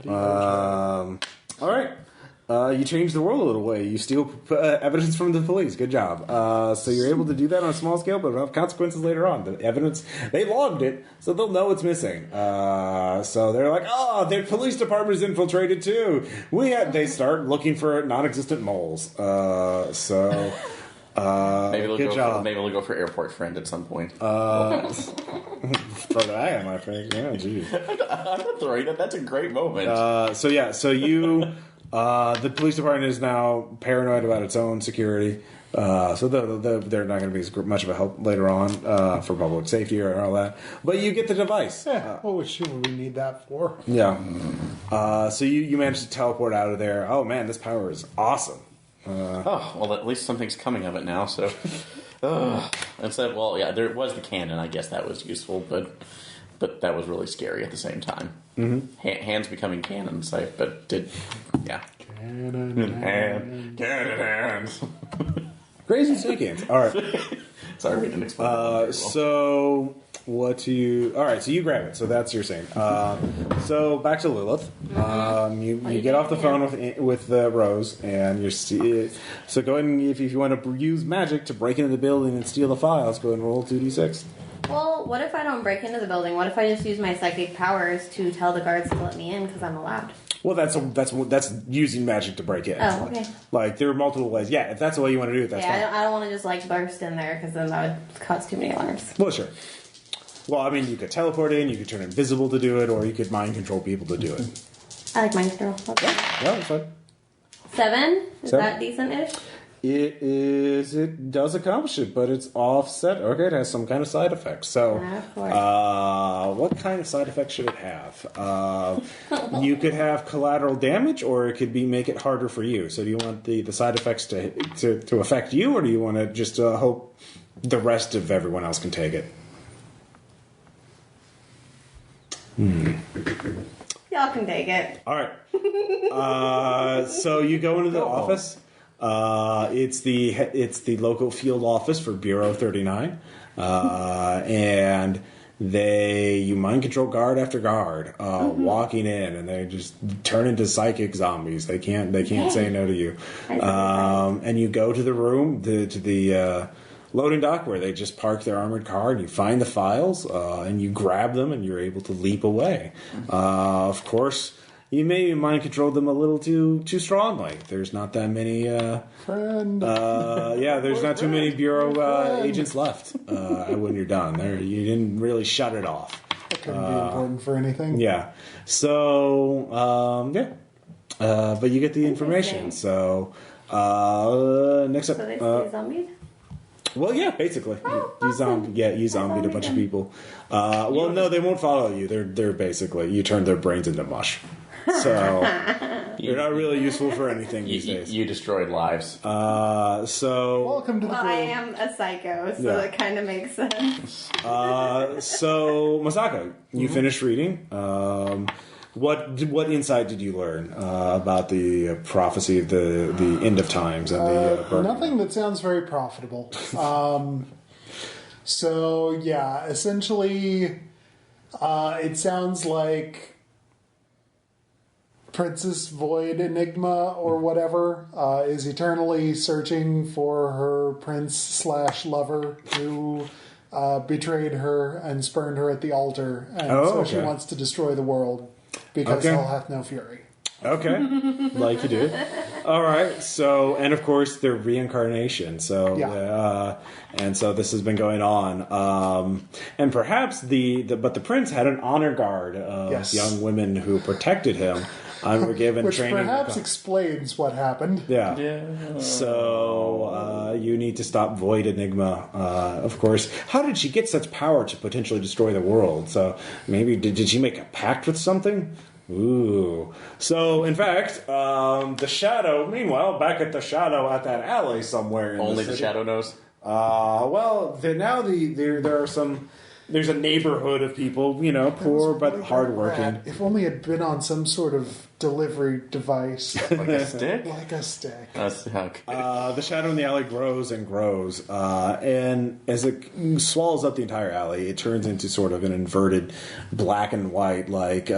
All right. You change the world a little way. You steal evidence from the police. Good job. So you're able to do that on a small scale, but it'll have consequences later on. The evidence, they logged it, so they'll know it's missing. So they're like, oh, their police department is infiltrated too. They start looking for non-existent moles. Maybe good job. Maybe they'll go for airport friend at some point. Throw that at my face. Yeah, geez. I'm not throwing that. That's a great moment. So you, the police department is now paranoid about its own security. So they're not going to be as much of a help later on for public safety or all that. But you get the device. Yeah, what would we need that for? Yeah. So you managed to teleport out of there. Oh man, this power is awesome. Well, at least something's coming of it now. So, instead, well, yeah, there was the cannon. I guess that was useful, but that was really scary at the same time. Mm-hmm. Hands becoming cannons, Cannon hands. Crazy snake hands. All right. Sorry, we didn't explain that. So what you? All right. So you grab it. So that's your saying. So back to Lilith. You get off the phone with Rose, and you're so go ahead and if you want to use magic to break into the building and steal the files, go ahead and roll 2d6. Well, what if I don't break into the building? What if I just use my psychic powers to tell the guards to let me in because I'm allowed? Well, that's using magic to break in. Oh, okay. Like there are multiple ways. Yeah, if that's the way you want to do it, that's fine. I don't want to just burst in there because then that would cause too many alarms. Well, sure. Well, I mean, you could teleport in, you could turn invisible to do it, or you could mind control people to do it. I like mind control. Okay. Yeah, that's fine. 7? Is 7? that decent-ish? It is. It does accomplish it, but it's offset. Okay, it has some kind of side effect. So, what kind of side effect should it have? You could have collateral damage, or it could make it harder for you. So, do you want the side effects to affect you, or do you want to just hope the rest of everyone else can take it? Y'all can take it. All right. So you go into the office. It's the local field office for Bureau 39, and you mind control guard after guard, walking in, and they just turn into psychic zombies. They can't say no to you. And you go to the room to the loading dock where they just park their armored car, and you find the files, and you grab them, and you're able to leap away. Of course, you may mind control them a little too strongly. There's not that many. There's not too many Bureau agents left when you're done. You didn't really shut it off. That couldn't be important for anything. Yeah. So but you get the information. So next up. So they stay zombies? Well, yeah, basically. You zombied a bunch of people. No, they won't follow you. They're basically, you turn their brains into mush. So, they're not really useful for anything these days. You destroyed lives. Welcome to the I am a psycho, so that kind of makes sense. So, Masako, you finished reading. What insight did you learn about the prophecy of the end of times and the nothing that sounds very profitable. Essentially, it sounds like Princess Void Enigma or whatever is eternally searching for her prince/lover who betrayed her and spurned her at the altar, and she wants to destroy the world. Because hell hath no fury. Okay. Like you do. All right. So, and of course, their reincarnation. So, and so this has been going on. And perhaps the prince had an honor guard of young women who protected him. Were given which training. Perhaps explains what happened. Yeah. So you need to stop Void Enigma. Of course. How did she get such power to potentially destroy the world? So maybe did she make a pact with something? Ooh. So in fact, the Shadow. Meanwhile, back at the Shadow at that alley somewhere. In Only the Shadow knows. There are some. There's a neighborhood of people, poor but hardworking. If only it had been on some sort of delivery device. Like a stick? Like a stick. The shadow in the alley grows and grows, and as it swallows up the entire alley, it turns into sort of an inverted black and white, like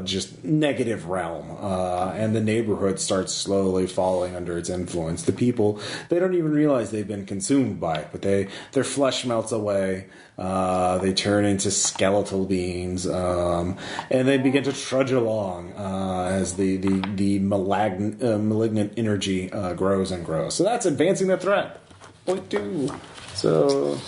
just negative realm, and the neighborhood starts slowly falling under its influence. The people, they don't even realize they've been consumed by it, but their flesh melts away. They turn into skeletal beings, and they begin to trudge along as the malignant energy grows and grows. So that's advancing the threat. Point 2. So,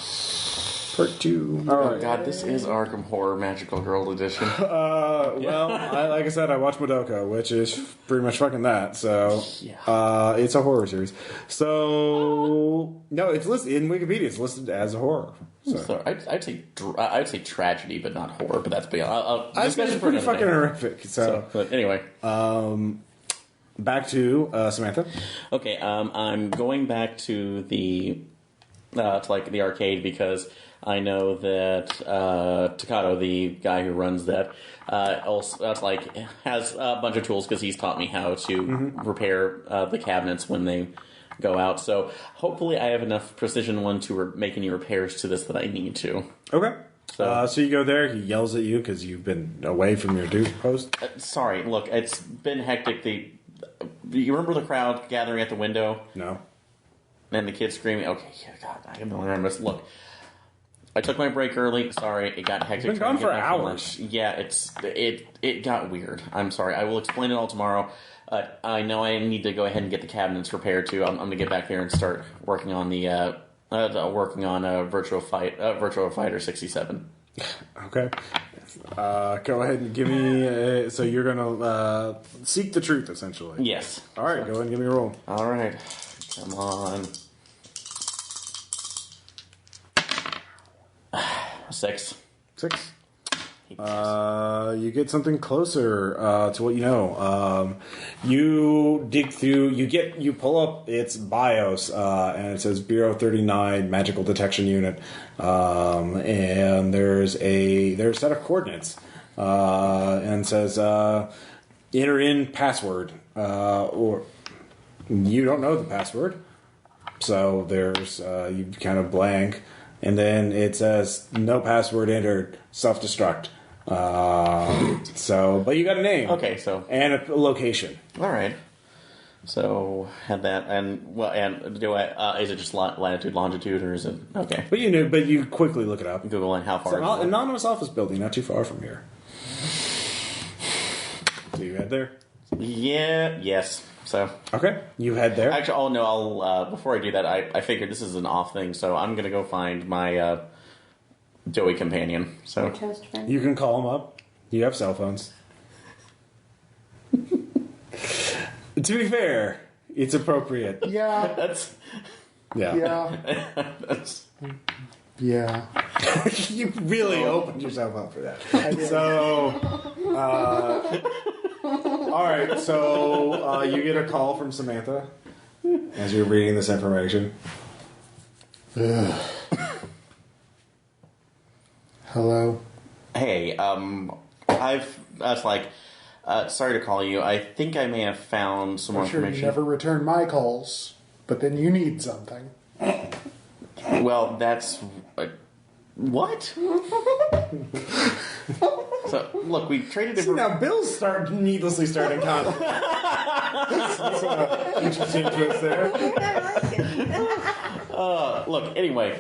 part 2. All right. Oh God, this is Arkham Horror Magical Girl Edition. Well, like I said, I watched Madoka, which is pretty much fucking that. So, it's a horror series. So, no, it's listed in Wikipedia. It's listed as a horror. So I'd say tragedy, but not horror. But that's beyond. It's pretty fucking horrific. So, but anyway, back to Samantha. Okay, I'm going back to the the arcade because I know that Takato, the guy who runs that, also has a bunch of tools because he's taught me how to repair the cabinets when they go out. So hopefully I have enough precision to make any repairs to this that I need to. Okay. So you go there, he yells at you because you've been away from your duty post. Sorry, look, it's been hectic. You remember the crowd gathering at the window? No. And the kids screaming. Okay, God, I can remember. Look, I took my break early. Sorry, it got hectic. It's been gone for hours. Yeah, it got weird. I'm sorry. I will explain it all tomorrow. I know I need to go ahead and get the cabinets repaired too. I'm going to get back there and start working on Virtua Fighter 67. Okay. Go ahead and give me. So you're going to seek the truth, essentially. Yes. All right. Go ahead and give me a roll. All right. Come on. 6. You get something closer to what you know. You dig through. You pull up its BIOS, and it says Bureau 39 Magical Detection Unit, and there's a set of coordinates, and says enter in password, or you don't know the password, so there's you kind of blank. And then it says, no password entered, self-destruct. But you got a name. Okay, so. And a location. All right. So, had that, and do I, is it just latitude, longitude, or is it, okay. But you quickly look it up. Google and how far it's an anonymous office building, not too far from here. So you head there? Yeah, yes. So okay, you head there. Actually, I'll before I do that, I figured this is an off thing, so I'm gonna go find my Joey companion. So you can call him up. You have cell phones. To be fair, it's appropriate. Yeah. That's. Yeah. Yeah. That's. Yeah. You really opened yourself up for that. So. All right, so you get a call from Samantha as you're reading this information. Hello. Hey, sorry to call you. I think I may have found some more I'm sure information. you never return my calls, but then you need something. Well, that's what? So, look, we traded different. Now, Bill's needlessly starting conflict. That's interesting twist there. Look, anyway.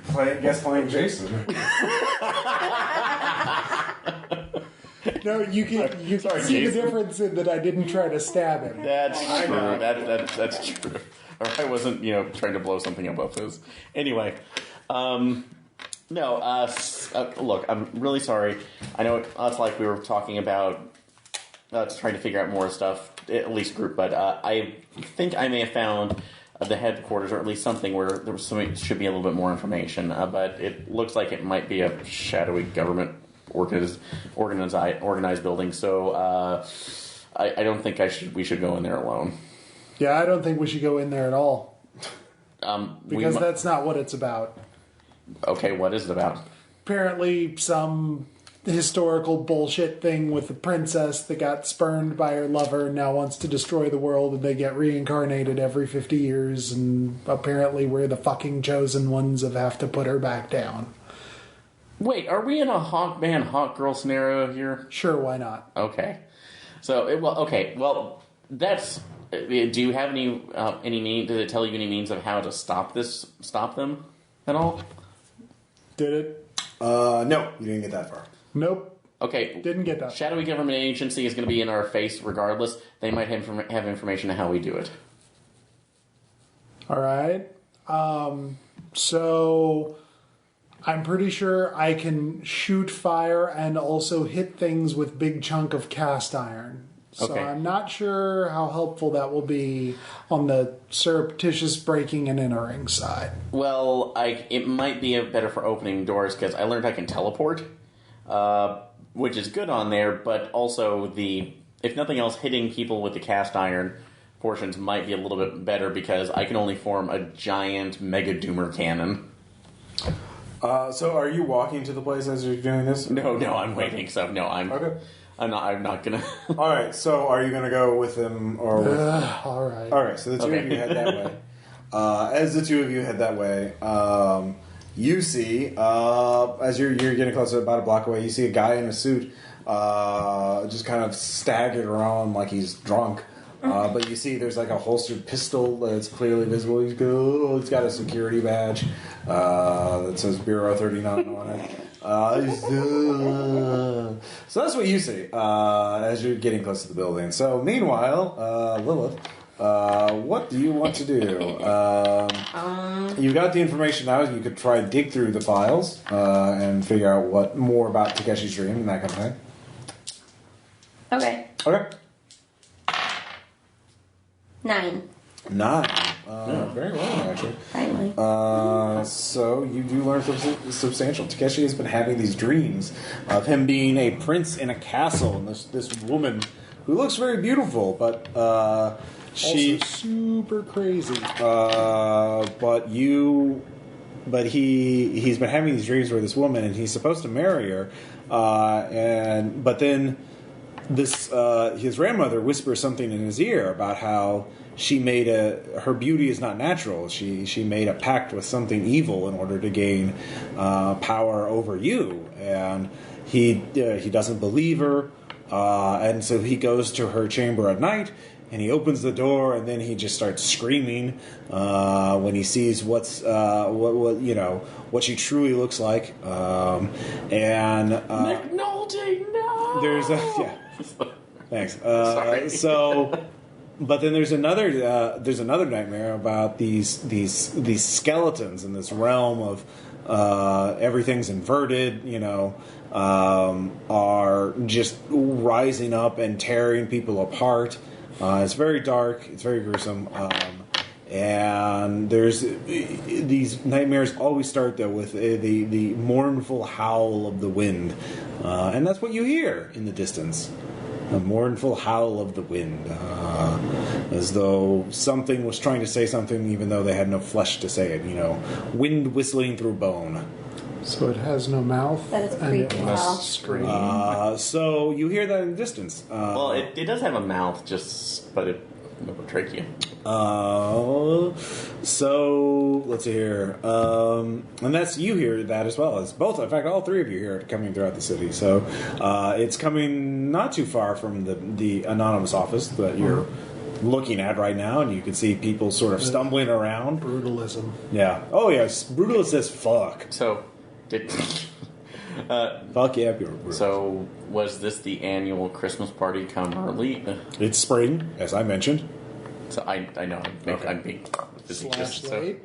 Playing Jason. No, you can Sorry, see Jason. the difference in that I didn't try to stab him. That's true. That's true. Or I wasn't, trying to blow something up of his. Anyway, no, look, I'm really sorry. I know it's like we were talking about trying to figure out more stuff, at least group, but I think I may have found the headquarters, or at least something where there was should be a little bit more information, but it looks like it might be a shadowy government organized building, so I don't think we should go in there alone. Yeah, I don't think we should go in there at all. Because that's not what it's about. Okay, what is it about? Apparently, some historical bullshit thing with the princess that got spurned by her lover and now wants to destroy the world, and they get reincarnated every 50 years, and apparently we're the fucking chosen ones of have to put her back down. Wait, are we in a hawk man, hawk girl scenario here? Sure, why not? Okay. So, well, that's... Do you have any mean? Did it tell you any means of how to stop them at all? Did it? No, you didn't get that far. Nope. Okay. Didn't get that. Shadowy government agency is going to be in our face regardless. They might have information on how we do it. All right. So I'm pretty sure I can shoot fire and also hit things with big chunk of cast iron. So Okay. I'm not sure how helpful that will be on the surreptitious breaking and entering side. Well, it might be better for opening doors because I learned I can teleport, which is good on there. But also if nothing else, hitting people with the cast iron portions might be a little bit better because I can only form a giant mega doomer cannon. So are you walking to the place as you're doing this? No, I'm waiting. So no, Okay. I'm not gonna. All right. So are you gonna go with him or? All right. All right. So the two of you head that way. As the two of you head that way, you see as you're getting closer, about a block away, you see a guy in a suit, just kind of staggering around like he's drunk. But you see there's like a holstered pistol that's clearly visible. He's got a security badge that says Bureau 39 on it. So that's what you see as you're getting close to the building. So meanwhile, Lilith, what do you want to do? You've got the information now. You could try and dig through the files and figure out what more about Takeshi's dream and that kind of thing. Okay. Okay. 9. 9. Very well, actually. Finally. So you do learn something substantial. Takeshi has been having these dreams of him being a prince in a castle, and this woman who looks very beautiful, but she's also super crazy. But he's been having these dreams where this woman, and he's supposed to marry her, but then his grandmother whispers something in his ear about how her beauty is not natural. She made a pact with something evil in order to gain power over you, and he doesn't believe her, and so he goes to her chamber at night. And he opens the door, and then he just starts screaming when he sees what she truly looks like. McNulty, no. There's thanks. Sorry. But then there's another nightmare about these skeletons in this realm of everything's inverted. Are just rising up and tearing people apart. It's very dark. It's very gruesome. And there's these nightmares always start though with the mournful howl of the wind, and that's what you hear in the distance. A mournful howl of the wind, as though something was trying to say something, even though they had no flesh to say it. Wind whistling through bone. So it has no mouth. That is and it creepy. must scream. So you hear that in the distance. Well, it does have a mouth, but it will trick you. So let's see here, and you hear that as well as both. In fact, all three of you hear it coming throughout the city. So it's coming not too far from the anonymous office that you're looking at right now, and you can see people sort of stumbling around. Brutalism. Yeah. Oh yes, brutalist as fuck. So Fuck yeah, you're brutal. So was this the annual Christmas party come early? It's spring, as I mentioned. So I know I'm being Slash late.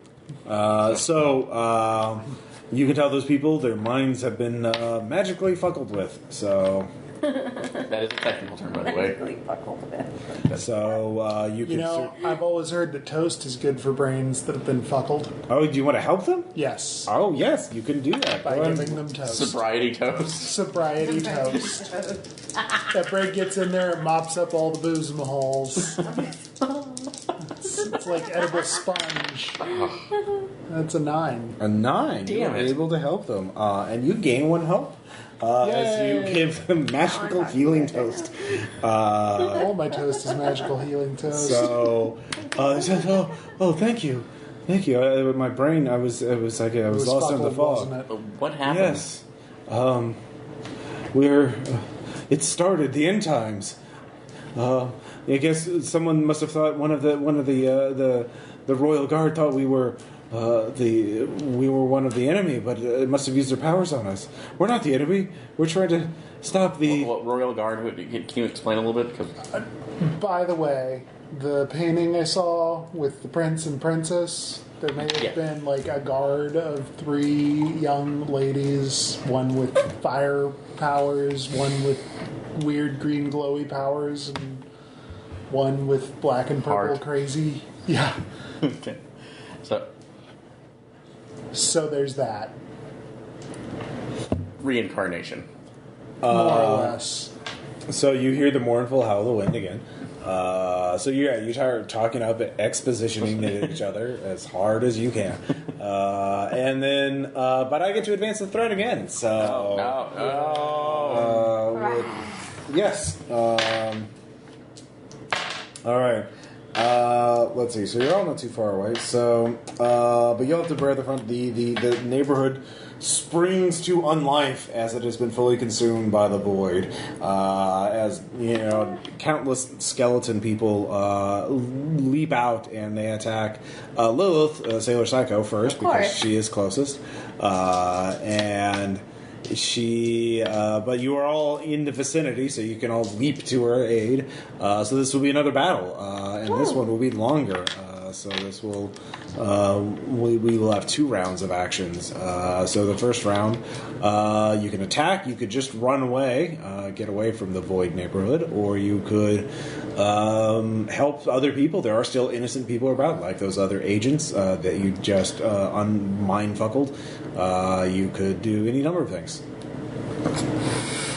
So you can tell those people their minds have been magically fuckled with. So that is a technical term, by the way. So you can. I've always heard that toast is good for brains that have been fuckled. Oh, do you want to help them? Yes. Oh, yes, you can do that. By giving them toast. Sobriety toast. Sobriety toast. That bread gets in there and mops up all the booze in the halls. It's like edible sponge. That's a 9. A 9. Damn You're it. able to help them, and you gain 1 help. as you give them magical healing toast. All my toast is magical healing toast. So, they said, "Oh, thank you." My brain, I was lost in the fog. Wasn't it? What happened? Yes, it started the end times. I guess someone must have thought one of the royal guard thought we were one of the enemy, but it must have used their powers on us. We're not the enemy. We're trying to stop the What royal guard? Can you explain a little bit? Because By the way, the painting I saw with the prince and princess, there may have been like a guard of 3 young ladies, one with fire powers, one with weird green glowy powers, and one with black and purple Heart. crazy. Yeah. okay. So there's that. Reincarnation. More or less. So you hear the mournful howl of the wind again. You start talking up, expositioning to each other as hard as you can, and then, but I get to advance the threat again. So, yes. All right. Let's see. So you're all not too far away. So, but you'll have to bear the front. The neighborhood springs to unlife as it has been fully consumed by the void. As you know, countless skeleton people leap out and they attack Lilith, Sailor Psycho, first because she is closest, and. But you are all in the vicinity, so you can all leap to her aid. So this will be another battle, and this one will be longer. So this will, we will have 2 rounds of actions. So the first round, you can attack. You could just run away, get away from the void neighborhood, or you could help other people. There are still innocent people about, like those other agents that you just mind-fuckled. You could do any number of things.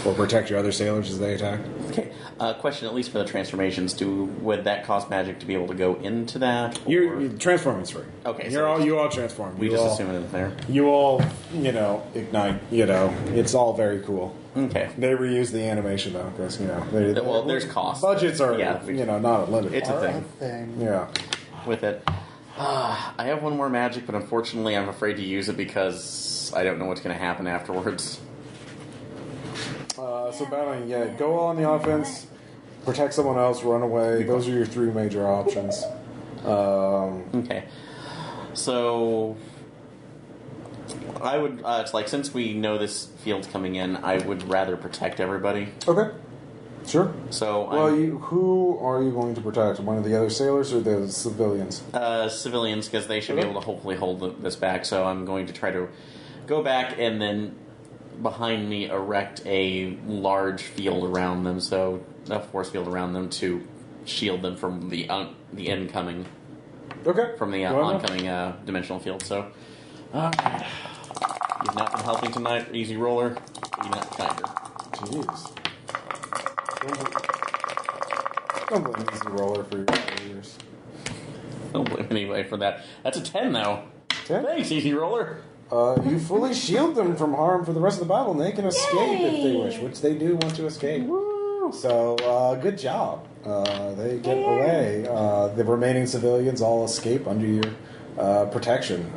Or protect your other sailors as they attack. Okay. Question, at least for the transformations, would that cost magic to be able to go into that? Or? You're transforming's free. Okay. You all transform. We just assume it is there. You all, ignite. It's all very cool. Okay. They reuse the animation though, because there's cost. Budgets are not unlimited. It's a thing. Yeah. With it. I have one more magic, but unfortunately I'm afraid to use it because I don't know what's going to happen afterwards. So battling, go on the offense, protect someone else, run away. Those are your 3 major options. Okay. So I would, it's like, since we know this field's coming in, I would rather protect everybody. Okay. Sure. So who are you going to protect? One of the other sailors or the civilians? Civilians, because they should be able to hopefully hold this back. So I'm going to try to go back and then behind me erect a large field around them, so a force field around them to shield them from the incoming. Okay. From the oncoming dimensional field. So, you've not been helping tonight, Easy Roller. You're not kinder. Jeez. Don't blame Easy Roller for your failures. Don't blame anybody for that. That's a 10 now. 10? Thanks, Easy Roller. You fully shield them from harm for the rest of the battle, and they can escape if they wish, which they do want to escape. Woo. So, good job. They get away. The remaining civilians all escape under your protection.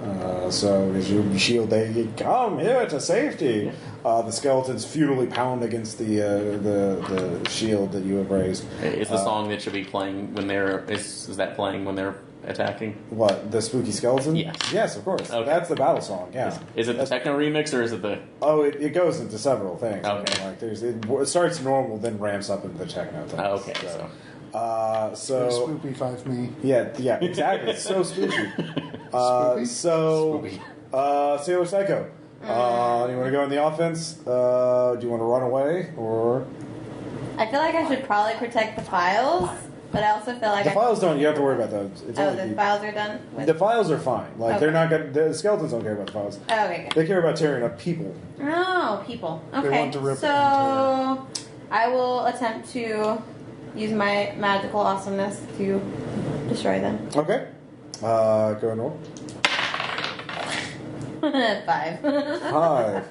So, as you shield, they come here to safety. The skeletons futilely pound against the shield that you have raised. Is the song that should be playing when they're... Is that playing when they're attacking? What, the spooky skeleton? Yes. Yes, of course. Okay. That's the battle song, yeah. Is it the techno remix or is it the... Oh, it goes into several things. Okay. Like it starts normal, then ramps up into the techno thing. Okay, so Spoopy 5 me. yeah, exactly. It's so spooky. Spoopy? Sailor Psycho. You want to go in the offense? Do you want to run away or? I feel like I should probably protect the files, but I also feel like The files don't. You have to worry about those. It's only the files are done. The files are fine. Like they're not good. The skeletons don't care about the files. Oh, okay, good. They care about tearing up people. Oh, people. Okay. They want to rip it so I will attempt to use my magical awesomeness to destroy them. Okay. Go and roll. 5. 5.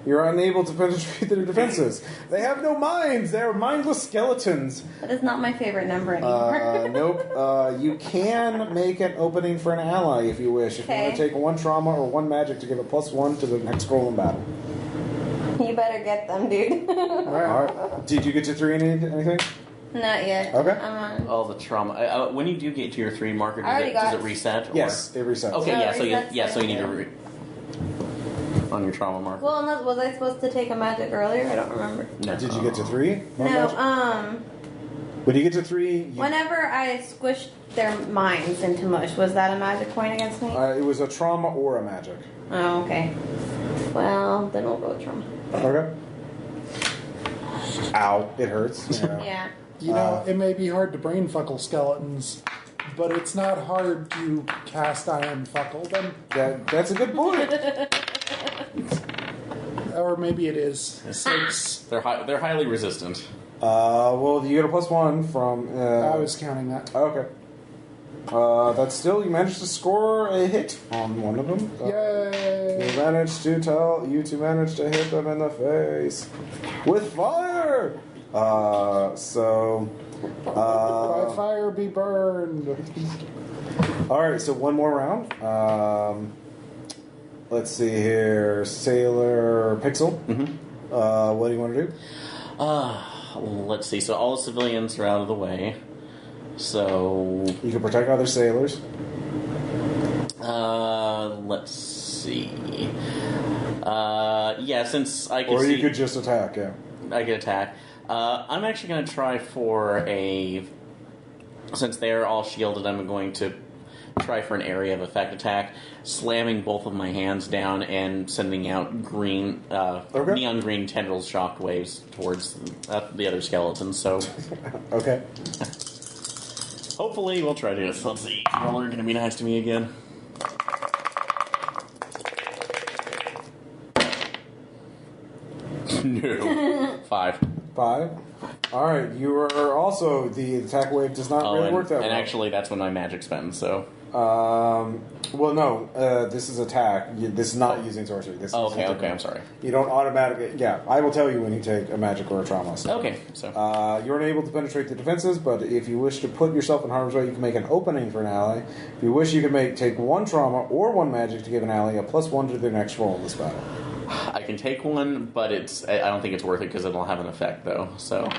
You're unable to penetrate their defenses. They have no minds. They're mindless skeletons. That is not my favorite number anymore. Nope. You can make an opening for an ally if you wish. If you want to take 1 trauma or 1 magic to give it +1 to the next roll in battle. You better get them, dude. Alright. Did you get to 3 in anything? Not yet. Okay. Oh, the trauma. When you do get to your 3 marker, does it reset? Or? Yes, it resets. Okay, So so you need to on your trauma marker. Well, unless, was I supposed to take a magic earlier? I don't remember. No. Did you get to 3? No, When you get to 3... whenever I squished their minds into mush, was that a magic point against me? it was a trauma or a magic. Oh, okay. Well, then we'll go with trauma. Okay. Ow. It hurts. Yeah. You know, it may be hard to brainfuckle skeletons, but it's not hard to cast iron fuckle them. That's a good point. Or maybe it is 6. They're highly resistant. Well, you get a +1 from... I was counting that. Okay. That's still... You managed to score a hit on one of them. Yay! You managed to hit them in the face with fire. By fire be burned. All right. So one more round. Let's see here, Sailor Pixel. Mm-hmm. What do you want to do? Let's see. So all the civilians are out of the way. So You can protect other sailors. let's see. Yeah, since I can Or see, you could just attack, yeah. I can attack. I'm actually going to try for a. Since they're all shielded, I'm going to try for an area of effect attack, slamming both of my hands down and sending out green, neon green tendrils shockwaves towards the other skeletons. So, Okay. hopefully, we'll try to do this. Let's see. Roller going to be nice to me again. No. 5. 5. All right. You are also... The attack wave does not really work that well. And actually, that's when my magic spends, so... Well, no. This is attack. This is not using sorcery. This is okay, I'm sorry. You don't automatically... Yeah, I will tell you when you take a magic or a trauma. So. Okay, so... You're unable to penetrate the defenses, but if you wish to put yourself in harm's way, you can make an opening for an ally. If you wish, you can take 1 trauma or 1 magic to give an ally a +1 to their next roll in this battle. I can take 1, but I don't think it's worth it because it'll have an effect, though. So,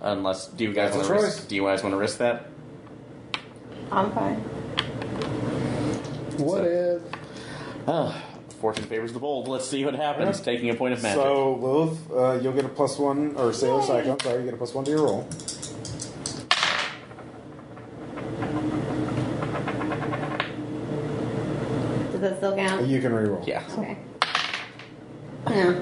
unless... Do you guys want to risk that? I'm fine. What if? Fortune favors the bold. Let's see what happens. Yep. Taking a point of magic. So, Lilith, you'll get a +1, or Sailor Cyclone, sorry, you get a +1 to your roll. Does that still count? You can reroll. Yeah. Okay. Yeah.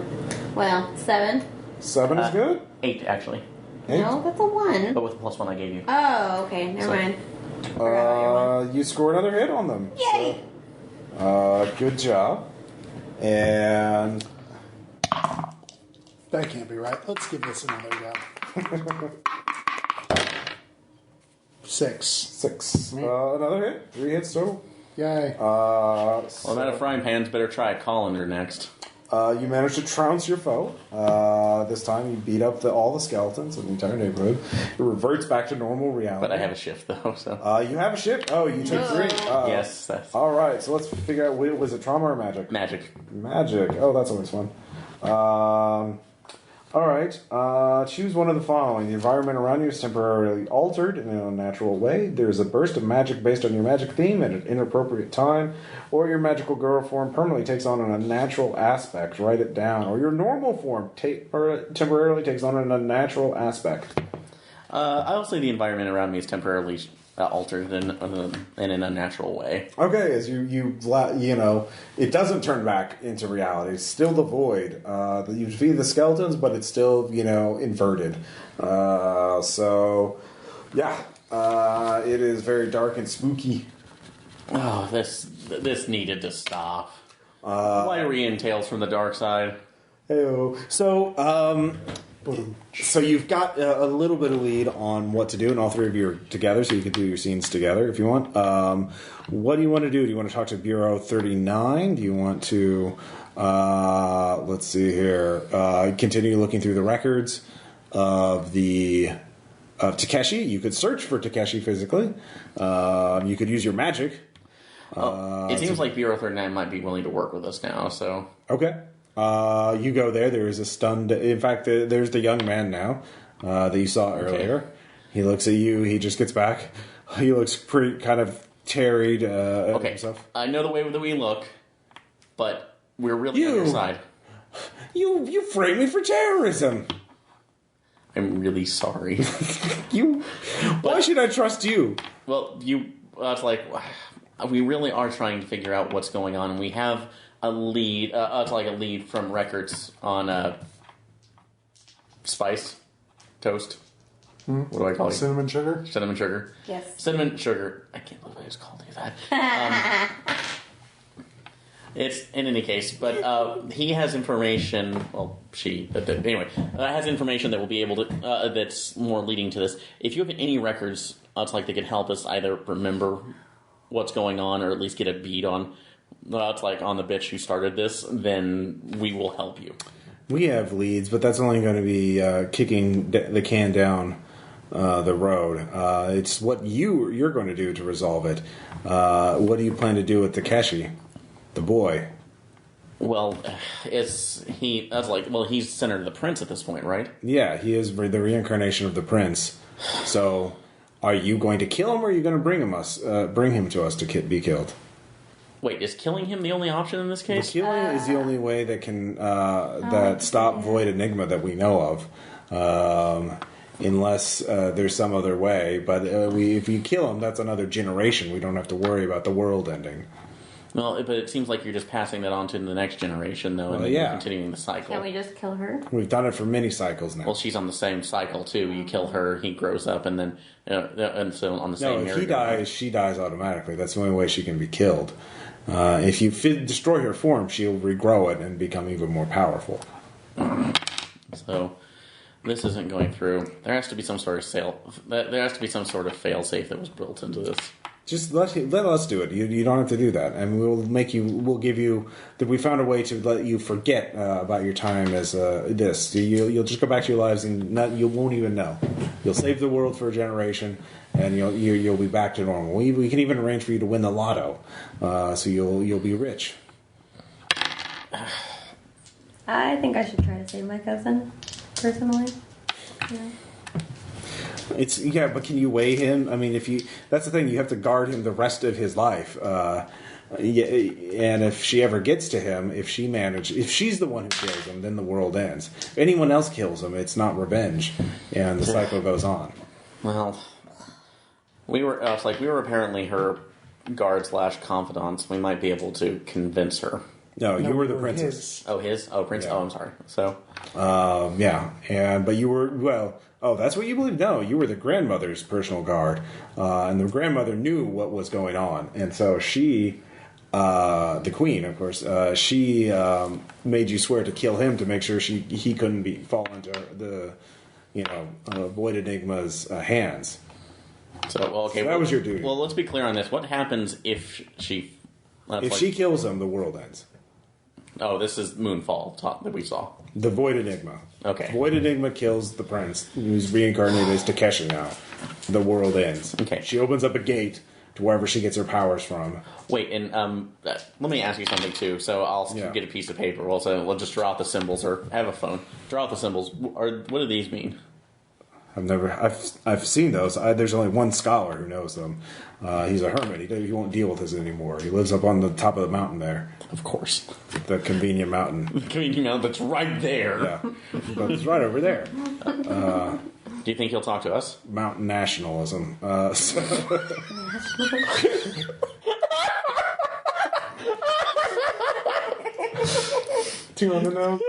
Well, 7. 7 is good? 8, actually. 8? No, that's a 1. But with the +1 I gave you. Oh, okay. Never mind. You score another hit on them. Yay! So, good job. And... That can't be right. Let's give this another go. 6. 6. Another hit. 3 hits total. Yay. Well, that a frying pan's better try a colander next. You managed to trounce your foe. This time you beat up all the skeletons in the entire neighborhood. It reverts back to normal reality. But I have a shift, though, so... you have a shift? Oh, you took 3. Yes, that's... Alright, so let's figure out, was it trauma or magic? Magic. Magic. Oh, that's always fun. Alright, choose one of the following. The environment around you is temporarily altered in an unnatural way. There's a burst of magic based on your magic theme at an inappropriate time, or your magical girl form permanently takes on an unnatural aspect. Write it down. Or your normal form temporarily takes on an unnatural aspect. I'll say the environment around me is temporarily altered in an unnatural way. Okay, as you know, it doesn't turn back into reality. It's still the void. You defeat the skeletons, but it's still, inverted. So, yeah, it is very dark and spooky. Oh, this needed to stop. Why are we in Tales from the Dark Side? Hey-o. So, So you've got a little bit of lead on what to do, and all three of you are together, so you can do your scenes together if you want. What do you want to do? Do you want to talk to Bureau 39? Do you want to, let's see here, continue looking through the records of Takeshi? You could search for Takeshi physically. You could use your magic. It seems like Bureau 39 might be willing to work with us now, so... Okay. You go there. There is a stunned... In fact, there's the young man now that you saw earlier. Okay. He looks at you. He just gets back. He looks pretty kind of tarried at himself. I know the way that we look, but we're really on your side. You framed me for terrorism. I'm really sorry. Why should I trust you? Well, it's like... We really are trying to figure out what's going on, and we have a lead. It's like a lead from records on spice, toast. What do I call it? Cinnamon sugar? Cinnamon sugar. Yes. Cinnamon sugar. I can't believe I just called you that. It's in any case, but he has information. Well, anyway, has information that will be able to. That's more leading to this. If you have any records, it's like they can help us either remember what's going on, or at least get a beat on. It's like on the bitch who started this. Then we will help you. We have leads, but that's only going to be kicking the can down the road. It's what you're going to do to resolve it. What do you plan to do with Takeshi, the boy? Well, he's Senator of the Prince at this point, right? Yeah, he is the reincarnation of the prince. So, are you going to kill him, or are you going to bring him to us to be killed? Wait, is killing him the only option in this case? Killing is the only way that can stop Void Enigma that we know of, unless there's some other way. But if you kill him, that's another generation. We don't have to worry about the world ending. Well, but it seems like you're just passing that on to the next generation, though, and you're continuing the cycle. Can we just kill her? We've done it for many cycles now. Well, she's on the same cycle, too. You kill her, he grows up, and then and so on the same No, if he dies, she dies automatically. That's the only way she can be killed. If you destroy her form, she'll regrow it and become even more powerful. So, this isn't going through. There has to be some sort of fail-safe that was built into this. Just let us do it. You don't have to do that, and we'll give you that. We found a way to let you forget about your time as this. You'll just go back to your lives, and you won't even know. You'll save the world for a generation, and you'll be back to normal. We can even arrange for you to win the lotto, so you'll be rich. I think I should try to save my cousin, personally. Yeah. But can you weigh him? I mean, that's the thing. You have to guard him the rest of his life. And if she ever gets to him, if she's the one who kills him, then the world ends. If anyone else kills him, it's not revenge, and the cycle goes on. Well, we were apparently her guard/confidants. We might be able to convince her. No, you were the princess. His? Oh, prince. Yeah. Oh, I'm sorry. So, but you were that's what you believe? No, you were the grandmother's personal guard, and the grandmother knew what was going on, and so she, the queen, of course, she made you swear to kill him to make sure he couldn't fall into the, Void Enigma's hands. So that was your duty. Well, let's be clear on this. What happens if she? She kills him, the world ends. Oh, this is Moonfall that we saw. The Void Enigma. Okay. Void Enigma kills the prince, who's reincarnated as Takeshi now. The world ends. Okay. She opens up a gate to wherever she gets her powers from. Wait, and let me ask you something, too. So I'll get a piece of paper. We'll just draw out the symbols, or have a phone. Draw out the symbols. What do these mean? I've seen those. There's only one scholar who knows them. He's a hermit. He won't deal with this anymore. He lives up on the top of the mountain there. Of course. The convenient mountain. The convenient mountain that's right there. Yeah. But it's right over there. Do you think he'll talk to us? Mountain nationalism. Two on the nose.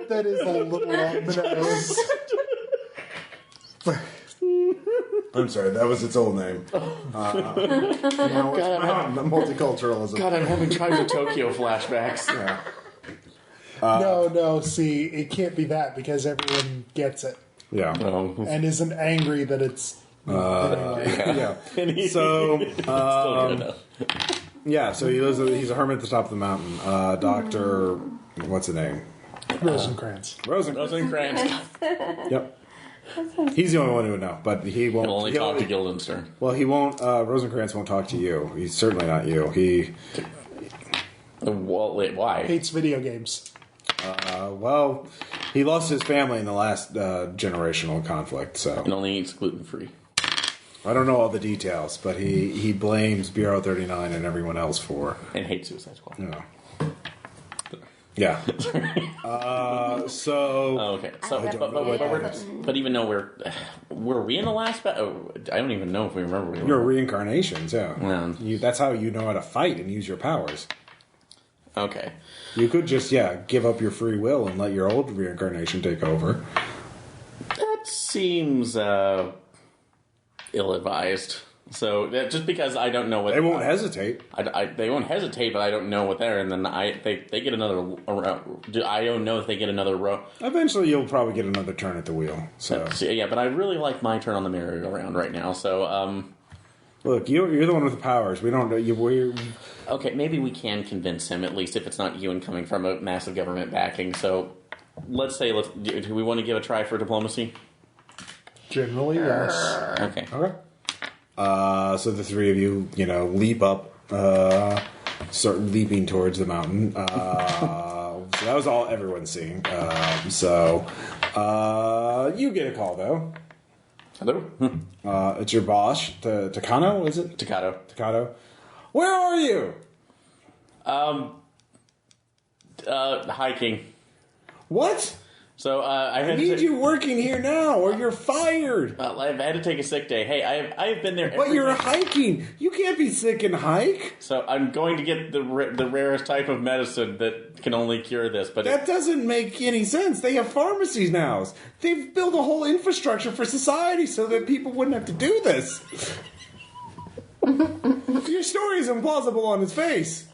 That is a little on the nose. I'm sorry, that was its old name. Now it's multiculturalism. God, I'm having Times of Tokyo flashbacks. Yeah. No, see, it can't be that because everyone gets it Yeah. and isn't angry that it's... Yeah. So, Still good enough. yeah, so he's a hermit at the top of the mountain. Dr. What's his name? Rosencrantz. Rosencrantz Yep. He's the only one who would know, but he won't. can only talk to Guildenstern. Well, he won't. Rosencrantz won't talk to you. He's certainly not you. Well, wait, why? Hates video games. Well, he lost his family in the last generational conflict, so And only eats gluten-free. I don't know all the details, but he blames Bureau 39 and everyone else for. And hates Suicide Squad. You know. Yeah. So. Oh, okay. So, but even though were we in the last battle? I don't even know if we remember. Your reincarnations, yeah. Yeah. That's how you know how to fight and use your powers. Okay. You could just, give up your free will and let your old reincarnation take over. That seems ill-advised. So just because I don't know what They won't hesitate. they won't hesitate, but I don't know what they're, and then they get another. I don't know if they get another row. Eventually, you'll probably get another turn at the wheel. So Yeah, but I really like my turn on the merry-go-round right now. So look, you're the one with the powers. We don't. We're okay, maybe we can convince him, at least if it's not Ewan coming from a massive government backing. So let's do we want to give a try for diplomacy? Generally, yes. Okay. So the three of you, leap up, start leaping towards the mountain. So that was all everyone's seeing. You get a call though. Hello. It's your boss, Takano, is it? Takato. Where are you? Hiking. What? So I I had need you working here now, or you're fired. I've had to take a sick day. Hey, I've been there. But you're hiking. You can't be sick and hike. So I'm going to get the rarest type of medicine that can only cure this. But That doesn't make any sense. They have pharmacies now. They've built a whole infrastructure for society so that people wouldn't have to do this. Your story is implausible on its face.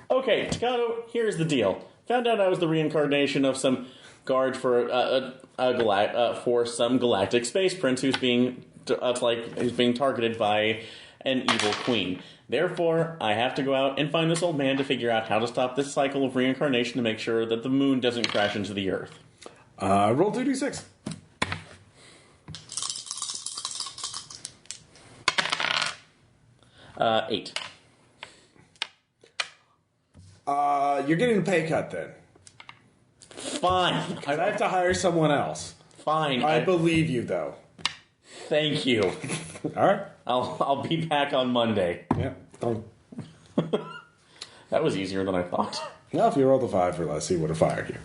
okay, Takato, here's the deal. Found out I was the reincarnation of some guard for for some galactic space prince who's being targeted by an evil queen. Therefore, I have to go out and find this old man to figure out how to stop this cycle of reincarnation to make sure that the moon doesn't crash into the Earth. Roll 2d6. Eight. You're getting a pay cut then. Fine. I have to hire someone else. Fine. I believe you, though. Thank you. All right. I'll be back on Monday. Yeah. That was easier than I thought. Well, if you rolled a 5 or less, he would have fired you.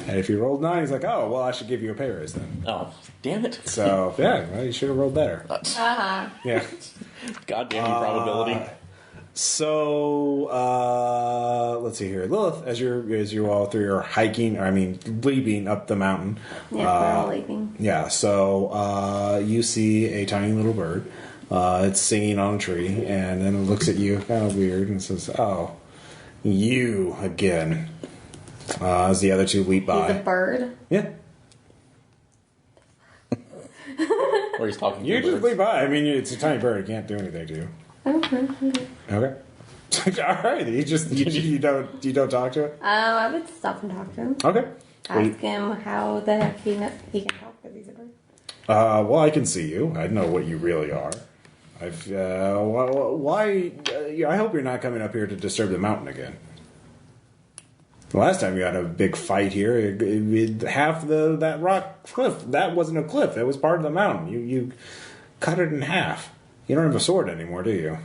And if you rolled 9, he's like, oh, well, I should give you a pay raise then. Oh, damn it. So, yeah, well, you should have rolled better. Yeah. Goddamn probability. So, let's see here. Lilith, as you all three are leaping up the mountain. Yeah, we're all leaping. Yeah, so you see a tiny little bird. It's singing on a tree, and then it looks at you kind of weird and says, oh, you again. As the other two leap by. He's a bird. Yeah. Or he's talking to You just birds. leap by. I mean, it's a tiny bird. It can't do anything to you. Okay. All right. You don't talk to it. I would stop and talk to him. Okay. Ask him how the heck he can talk because he's a bird. Well, I can see you. I know what you really are. Why? I hope you're not coming up here to disturb the mountain again. The last time you had a big fight here, half that rock cliff, that wasn't a cliff. That was part of the mountain. You cut it in half. You don't have a sword anymore, do you?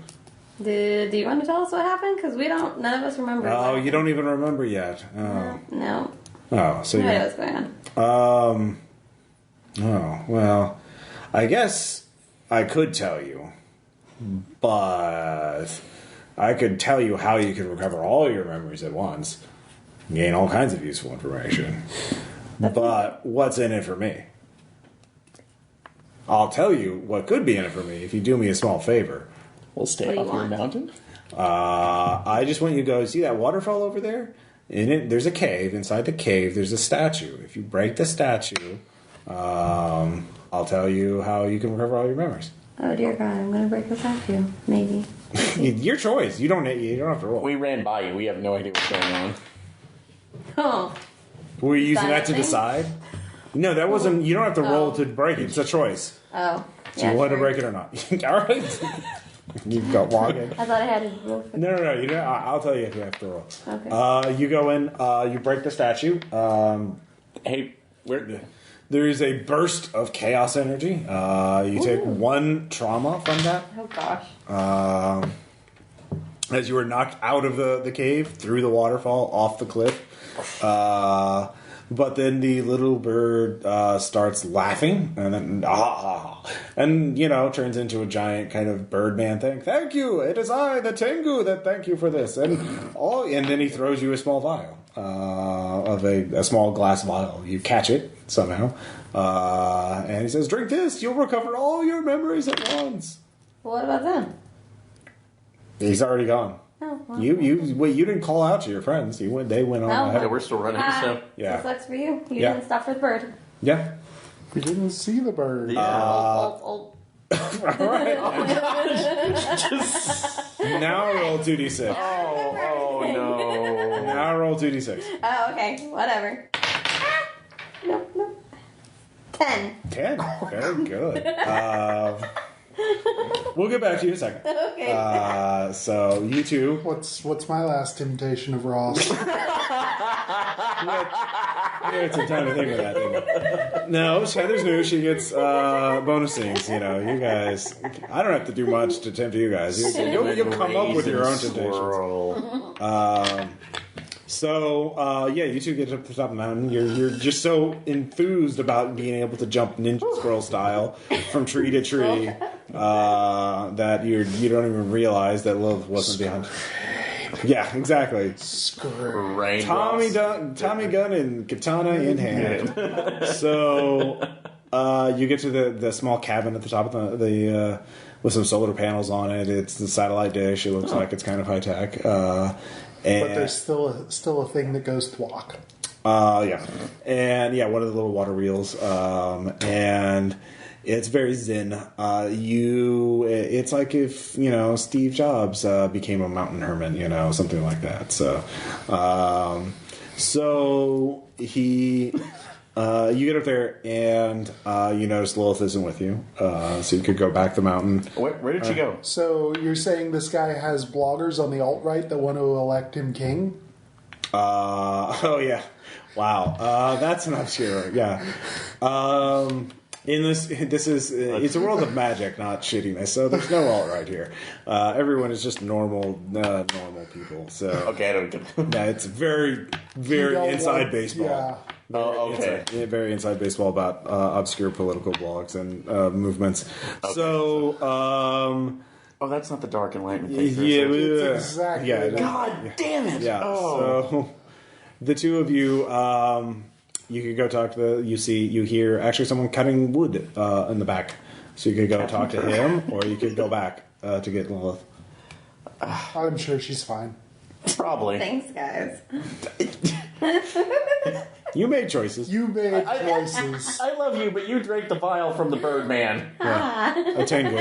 Do you want to tell us what happened? Because none of us remember. Oh, you don't even remember yet. Oh. No. Oh, so No idea you. what's going on. Oh, well, I guess I could tell you, but I could tell you how you can recover all your memories at once, gain all kinds of useful information. But what's in it for me? I'll tell you what could be in it for me if you do me a small favor. We'll stay What do up you your want? mountain. I just want you to go see that waterfall over there. In it, there's a cave. Inside the cave, there's a statue. If you break the statue, I'll tell you how you can recover all your memories. Oh dear God, I'm gonna break the statue. Maybe. Your choice. You don't have to roll. We ran by you. We have no idea what's going on. Oh. Were you using that to Thing? decide? No, that wasn't. You don't have to roll to break it. It's a choice. Oh. Do you want to break it or not? All right. You've got walking. I thought I had to roll for No. You know, I'll tell you if you have to roll. Okay. You go in. You break the statue. Hey, where? There is a burst of chaos energy. You take 1 trauma from that. Oh gosh. As you were knocked out of the cave, through the waterfall, off the cliff. But then the little bird starts laughing, and then and turns into a giant kind of Birdman thing. Thank you, it is I, the Tengu, that thank you for this. And then he throws you a small vial of a small glass vial. You catch it somehow, and he says, "Drink this. You'll recover all your memories at once." Well, what about them? He's already gone. Oh, well. You didn't call out to your friends. They went on Oh. ahead. Yeah, we're still running. So Yeah. So sucks for you. You Yeah. didn't stop for the bird. Yeah. We didn't see the bird. Oh. All right. Now roll 2d6. Oh no. Now roll 2d6. Oh, okay. Whatever. Nope. 10. 10. Very good. We'll get back to you in a second. Okay. So you two. What's my last imitation of Ross? You had some time to think of that, didn't you? No, Heather's new. She gets bonus scenes. You guys. I don't have to do much to tempt you guys. You'll come up with your own temptations. You two get up to the top of the mountain. You're just so enthused about being able to jump ninja scroll style from tree to tree that you don't even realize that Lilith wasn't behind. Yeah, exactly. Rain Tommy gun and katana in hand. So you get to the small cabin at the top of the with some solar panels on it. It's the satellite dish. It looks like it's kind of high tech. But there's still a thing that goes thwack. One of the little water wheels, and it's very zen. It's like if Steve Jobs became a mountain hermit, something like that. So he. You get up there and you notice Lilith isn't with you, so you could go back the mountain. Where did she go? So you're saying this guy has bloggers on the alt-right that want to elect him king? Oh yeah, wow, that's an obscure. Yeah, it's a world of magic, not shittiness. So there's no alt-right here. Everyone is just normal people. So Okay, I don't get it. yeah, it's very inside baseball. Yeah. Oh, okay. Very inside baseball about obscure political blogs and movements. Okay. So, Oh, that's not the Dark Enlightenment thing. It's exactly that. God damn it! yeah. Oh. So, the two of you, you could go talk to you hear actually someone cutting wood in the back. So you could go talk to him, or you could go back to get Lilith. I'm sure she's fine. Probably. Thanks, guys. You made choices. You made choices. I love you, but you drank the vial from the Birdman. A Tengu.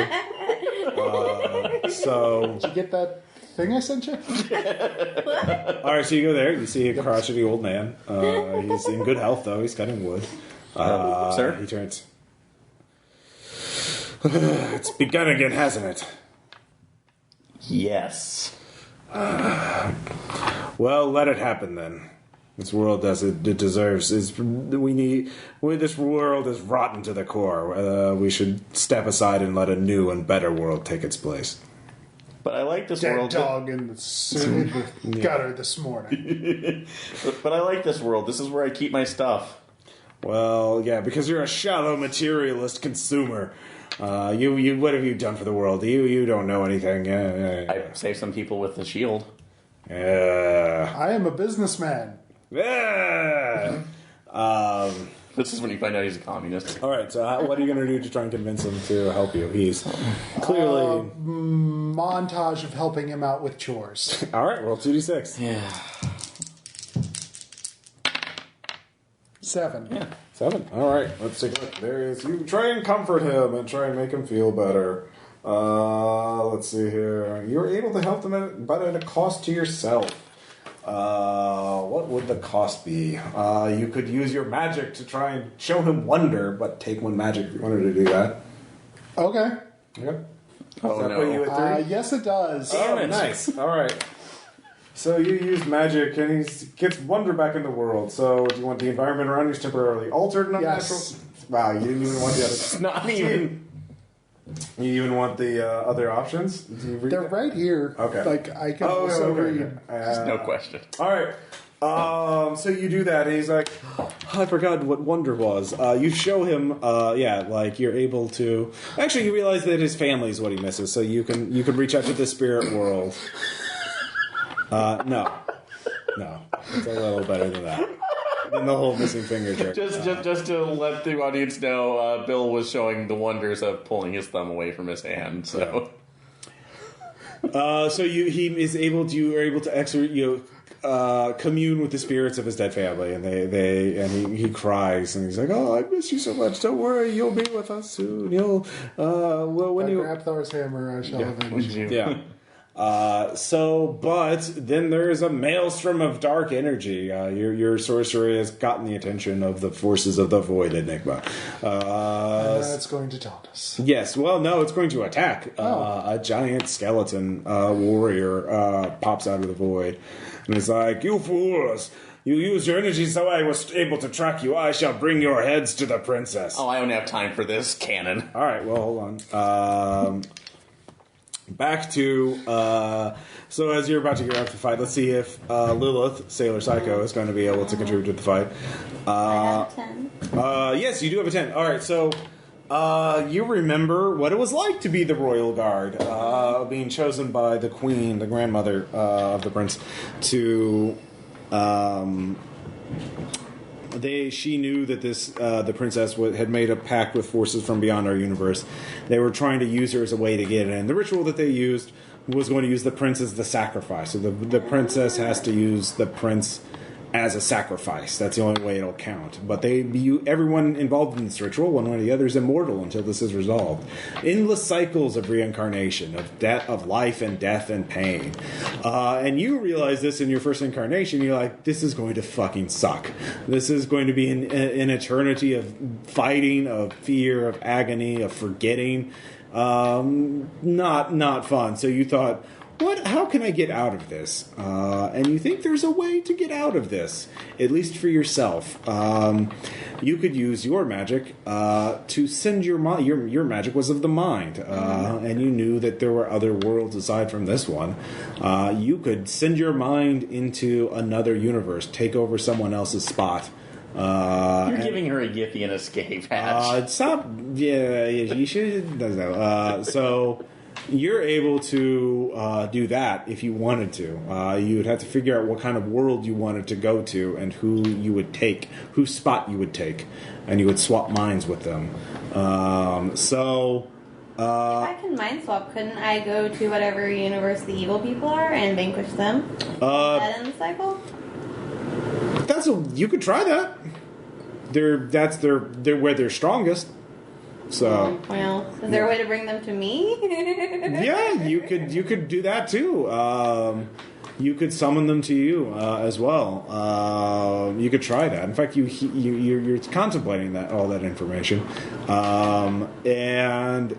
So, Did you get that thing I sent you? all right, so you go there. You see a crotchety old man. He's in good health, though. He's cutting wood. Sir? He turns. It's begun again, hasn't it? Yes. Well, let it happen then. This world does it deserves. This world is rotten to the core. We should step aside and let a new and better world take its place. But I like this Dead world. dog in the gutter this morning. But I like this world. This is where I keep my stuff. Well, yeah, because you're a shallow materialist consumer. You what have you done for the world? You don't know anything. I saved some people with the shield. I am a businessman. This is when you find out he's a communist. All right, so what are you going to do to try and convince him to help you? He's clearly... Montage of helping him out with chores. All right, roll 2d6. Yeah. 7. Yeah. 7. All right, let's take a look. There is. You try and comfort him and try and make him feel better. Let's see here. You're able to help them, but at a cost to yourself. What would the cost be? You could use your magic to try and show him wonder, but take 1 magic if you wanted to do that. Okay. Yeah. Oh, Does that no. put you at 3? Yes, it does. Oh, nice. All right. So you use magic, and he gets wonder back in the world. So do you want the environment around you is temporarily altered and unnatural? Yes. Wow, you didn't even want the other. Not even. You even want the other options? Do you read They're that? right here. Okay. Like, I can also read. No question. All right. So you do that, and he's like, I forgot what wonder was. You show him, like you're able to. Actually, you realize that his family is what he misses, so you can reach out to the spirit world. No, it's a little better than that. Than the whole missing finger trick. Just to let the audience know, Bill was showing the wonders of pulling his thumb away from his hand. So, You are able to commune with the spirits of his dead family, and he cries and he's like, "Oh, I miss you so much. Don't worry, you'll be with us soon. You'll when you grab Thor's hammer, I shall avenge you." yeah." But then there is a maelstrom of dark energy. Your sorcery has gotten the attention of the forces of the Void Enigma. And that's going to taunt us. Yes, well, no, it's going to attack. A giant skeleton warrior pops out of the void. And it's like, you fools! You used your energy so I was able to track you. I shall bring your heads to the princess. I don't have time for this cannon. All right, well, hold on. Back to, so as you're about to get out to the fight, let's see if Lilith, Sailor Psycho, is going to be able to contribute to the fight. I have 10. Yes, you do have a 10. All right, so you remember what it was like to be the royal guard, being chosen by the queen, the grandmother of the prince, to... She knew that the princess had made a pact with forces from beyond our universe. They were trying to use her as a way to get in. The ritual that they used was going to use the prince as the sacrifice. So the princess has to use the prince as a sacrifice. That's the only way it'll count. But everyone involved in this ritual, one way or the other, is immortal until this is resolved. Endless cycles of reincarnation, of life and death and pain. And you realize this in your first incarnation. You're like, this is going to fucking suck. This is going to be an eternity of fighting, of fear, of agony, of forgetting. Not fun. So you thought, how can I get out of this? And you think there's a way to get out of this, at least for yourself. You could use your magic to send your mind. Your magic was of the mind, and you knew that there were other worlds aside from this one. You could send your mind into another universe, take over someone else's spot. You're giving her a Githian escape hatch. Stop. Yeah, you should. So. You're able to do that if you wanted to. You would have to figure out what kind of world you wanted to go to and who you would take, whose spot you would take, and you would swap minds with them. If I can mind swap, couldn't I go to whatever universe the evil people are and vanquish them? Is that in the cycle? You could try that. They're where they're strongest. So, well, is there a way to bring them to me? Yeah, you could do that too. You could summon them to you as well. You could try that. In fact, you're contemplating all that information, and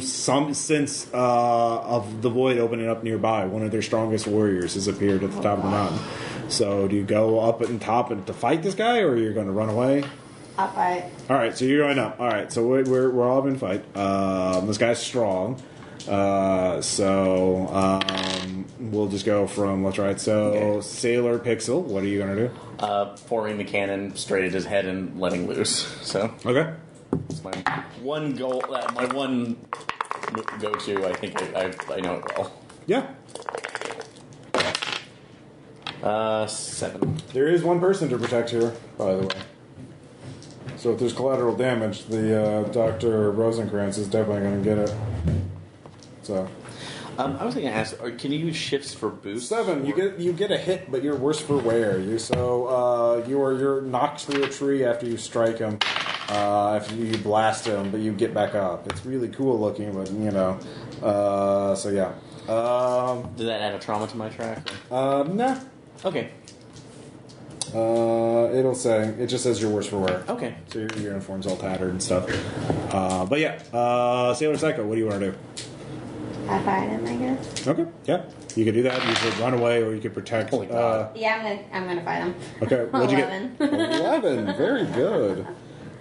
since of the void opening up nearby, one of their strongest warriors has appeared at the top of the mountain. So, do you go up at the top to fight this guy, or you're going to run away? I'll fight. All right, so you're going up. All right, so we're all in fight. This guy's strong, so we'll just go from left to right. So okay. Sailor Pixel, what are you going to do? Pouring the cannon straight at his head and letting loose. So okay, it's my one goal. My one go-to. I think I know it well. Yeah. 7. There is one person to protect here, by the way. So if there's collateral damage, the Dr. Rosencrantz is definitely going to get it. So, I was going to ask, can you use shifts for boosts? 7. You get a hit, but you're worse for wear. You're knocked through a tree after you strike him. After you blast him, but you get back up. It's really cool looking, but so yeah. Did that add a trauma to my track? Nah. Okay. It'll say, it just says you're worse for wear. Okay. So your uniform's all tattered and stuff. But yeah, Sailor Psycho, what do you want to do? I fight him, I guess. Okay, yeah. You could do that. You could run away, or you could protect. Yeah, I'm gonna fight him. Okay, what'd you get? 11. Very good.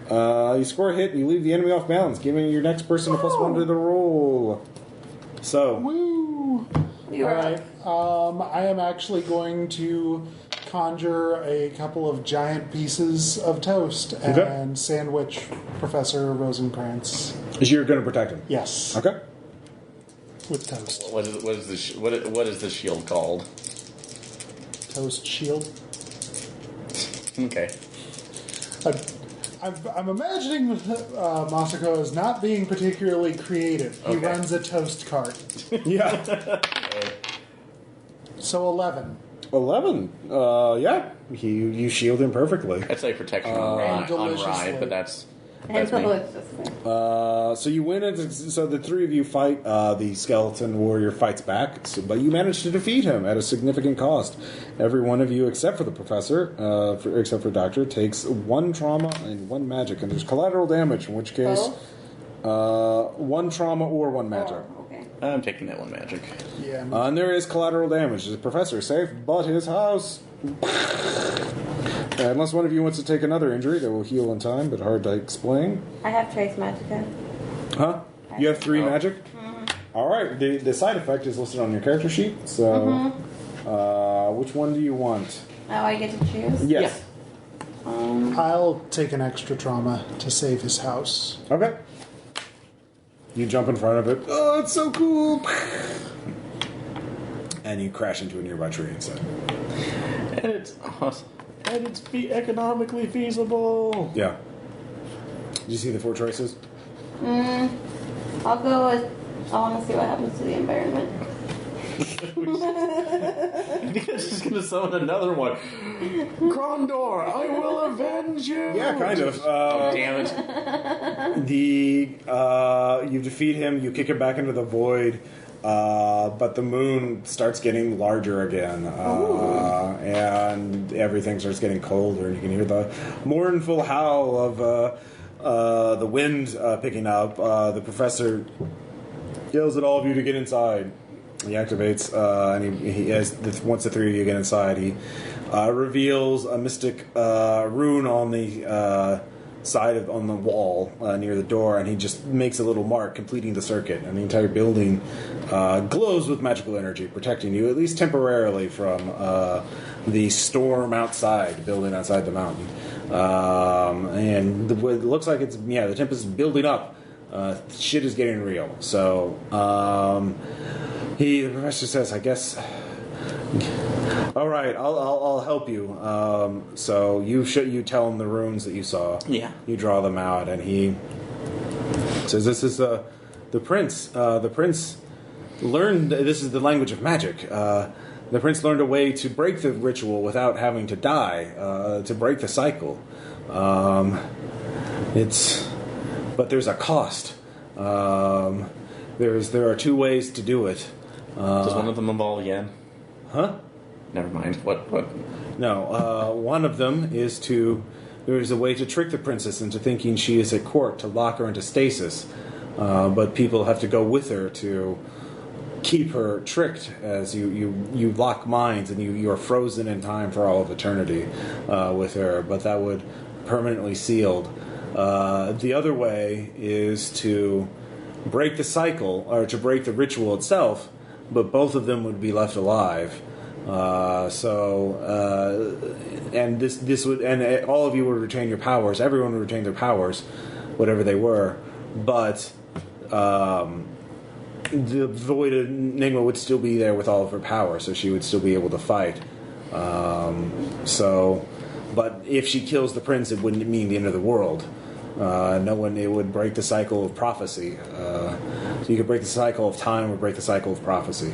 You score a hit, and you leave the enemy off balance, giving your next person a +1 to the roll. So. Woo! Alright, I am actually going to conjure a couple of giant pieces of toast and sandwich Professor Rosencrantz. You're going to protect him? Yes. Okay. With toast. What is the shield called? Toast shield. Okay. I'm imagining Masako as not being particularly creative. He runs a toast cart. Yeah. So 11. 11. Yeah. You shield him perfectly. I'd say protection on ride, but that's me. So you win it. So the three of you fight. The skeleton warrior fights back, but you manage to defeat him at a significant cost. Every one of you, except for the professor, except for Doctor, takes 1 trauma and 1 magic, and there's collateral damage. In which case, 1 trauma or 1 magic. Oh, okay. I'm taking that 1 magic. Yeah. And there is collateral damage. The professor is safe, but his house. Unless one of you wants to take another injury that will heal in time, but hard to explain. I have trace magicka. Huh? You have 3 magic? Mm-hmm. Alright, the side effect is listed on your character sheet, so which one do you want? Oh, I get to choose? Yes. I'll take an extra trauma to save his house. Okay. You jump in front of it. Oh, it's so cool! And you crash into a nearby tree instead. And it's awesome. And it's economically feasible. Yeah. Did you see the 4 choices? I'll go with... I want to see what happens to the environment. I think I'm just going to summon another one. Grondor, I will avenge you! Yeah, kind of. Damn it. You defeat him, you kick him back into the void, but the moon starts getting larger again, and everything starts getting colder, and you can hear the mournful howl of the wind picking up. The professor yells at all of you to get inside. He activates, and he has once the 3 of you get inside, he reveals a mystic rune on the side on the wall near the door, and he just makes a little mark, completing the circuit, and the entire building glows with magical energy, protecting you at least temporarily from the storm outside, the building outside the mountain. And it looks like it's the tempest is building up. Shit is getting real. So the professor says, "I guess." All right, I'll help you. So you tell him the runes that you saw. Yeah. You draw them out, and he says, "This is the prince. The prince learned. This is the language of magic. The prince learned a way to break the ritual without having to die. To break the cycle. But there's a cost. There are 2 ways to do it. Does one of them involve yen? Huh? Never mind. What? No. One of them is there's a way to trick the princess into thinking she is at court, to lock her into stasis. But people have to go with her to keep her tricked, as you lock minds, and you are frozen in time for all of eternity with her. But that would permanently sealed. The other way is to break the cycle, or to break the ritual itself, but both of them would be left alive. And this would, and all of you would retain your powers. Everyone would retain their powers, whatever they were. But the Void Enigma would still be there with all of her power, so she would still be able to fight. But if she kills the prince, it wouldn't mean the end of the world. It would break the cycle of prophecy. So you could break the cycle of time or break the cycle of prophecy.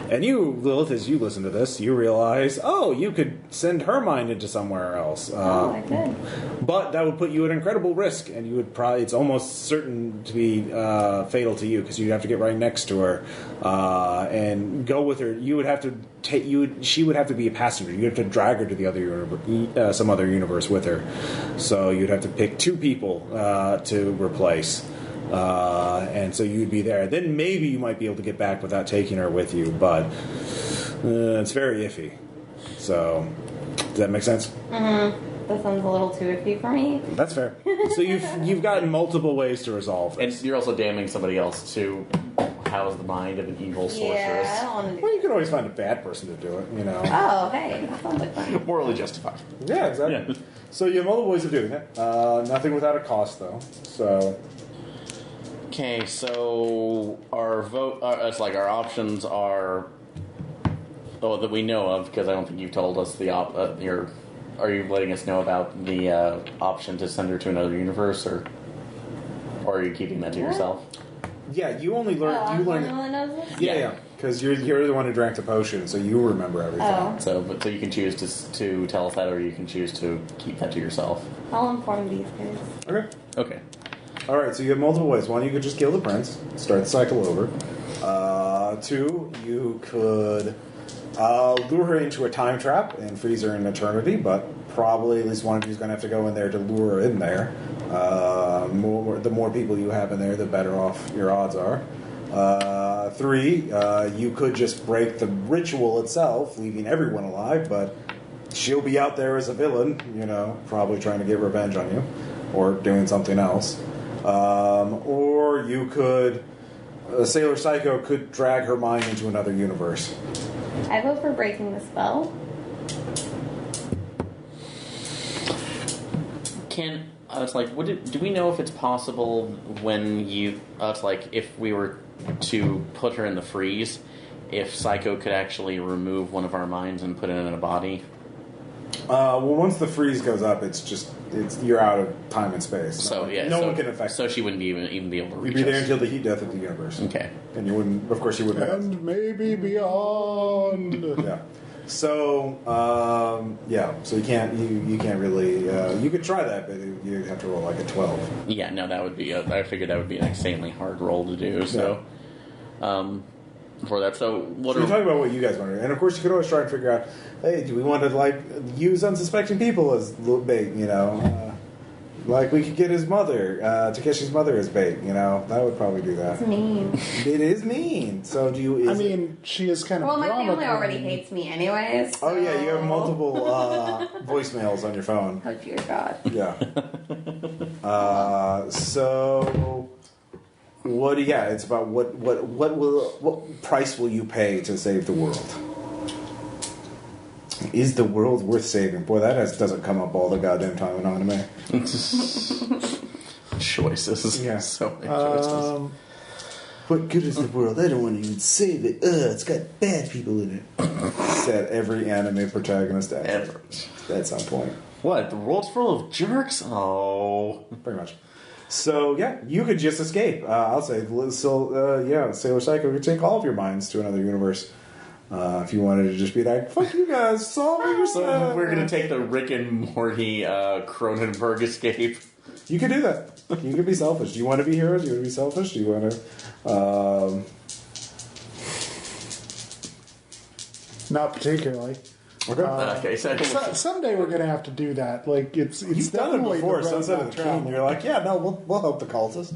And you, Lilith, as you listen to this, you realize, you could send her mind into somewhere else. I could. But that would put you at incredible risk, and you would it's almost certain to be fatal to you, because you'd have to get right next to her and go with her. You would have to she would have to be a passenger. You'd have to drag her to the other some other universe with her. So you'd have to pick 2 people to replace. And so you'd be there. Then maybe you might be able to get back without taking her with you, but it's very iffy. So, does that make sense? Mm-hmm. That sounds a little too iffy for me. That's fair. So you've got multiple ways to resolve this. And you're also damning somebody else to house the mind of an evil sorceress. Yeah, I don't want to do Well, you could always find a bad person to do it, you know. Oh, hey, that sounds like fun. Morally justified. Yeah, exactly. Yeah. So you have multiple ways of doing it. Nothing without a cost, though. So... Okay, so our vote, it's like our options are, that we know of, because I don't think you've told us are you letting us know about the option to send her to another universe, or are you keeping that to yourself? Yeah, you only learn. I'm the learn. only one that knows this? Yeah, because you're the one who drank the potion, so you remember everything. Oh. So you can choose to tell us that, or you can choose to keep that to yourself. I'll inform these guys. Okay. Okay. All right, so you have multiple ways. One, you could just kill the prince, start the cycle over. 2, you could lure her into a time trap and freeze her in eternity, but probably at least one of you is going to have to go in there to lure her in there. The more people you have in there, the better off your odds are. 3, you could just break the ritual itself, leaving everyone alive, but she'll be out there as a villain, probably trying to get revenge on you, or doing something else. Or you could... Sailor Psycho could drag her mind into another universe. I vote for breaking the spell. Do we know if it's possible when if we were to put her in the freeze, if Psycho could actually remove one of our minds and put it in a body? Well, once the freeze goes up, you're out of time and space. So no one can affect. So she wouldn't even be able to reach You'd be there us. until the heat death of the universe. Okay. And you wouldn't. Of course, you wouldn't. And maybe beyond. Yeah. So So you can't. You can't really. You could try that, but you'd have to roll like a 12. Yeah. No, that would be. I figured that would be an insanely hard roll to do. So. Yeah. For that, so what so are you're talking about what you guys want to do, and of course you could always try and figure out, hey, do we want to use unsuspecting people as bait? We could get his mother, Takeshi's mother, as bait. That would probably do that. It's mean. It is mean. So do you? She is kind of. Well, my drama family already queen. hates me anyways. So... Oh yeah, you have multiple voicemails on your phone. Oh dear God. Yeah. So. It's about what price will you pay to save the world? Is the world worth saving? Boy, that doesn't come up all the goddamn time in anime. Choices. Yeah. So many choices. What good is the world? I don't want to even save it. It's got bad people in it. Said every anime protagonist ever. At some point. What? The world's full of jerks? Oh. Pretty much. So, you could just escape. I'll say, Sailor Psycho could take all of your minds to another universe. If you wanted to just be like, fuck you guys, solve it yourself. So we're going to take the Rick and Morty Cronenberg escape. You could do that. You could be selfish. Do you want to be heroes? Do you want to be selfish? Do you want to... Not particularly. Okay. Someday we're going to have to do that. It's You've done it definitely before, the road Sunset not of the King. traveled. You're like, we'll help the cultists.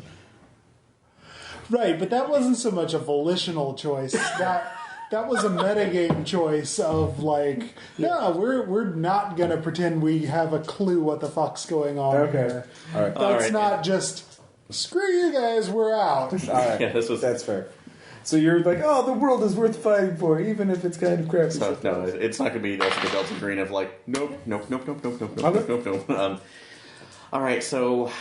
Right, but that wasn't so much a volitional choice. That was a metagame choice of we're not gonna pretend we have a clue what the fuck's going on here. All right. That's not just screw you guys, we're out. All right. That's fair. So you're like, the world is worth fighting for, even if it's kind of crappy. So, no, it's not going to be also the Delta Green of nope. All right, so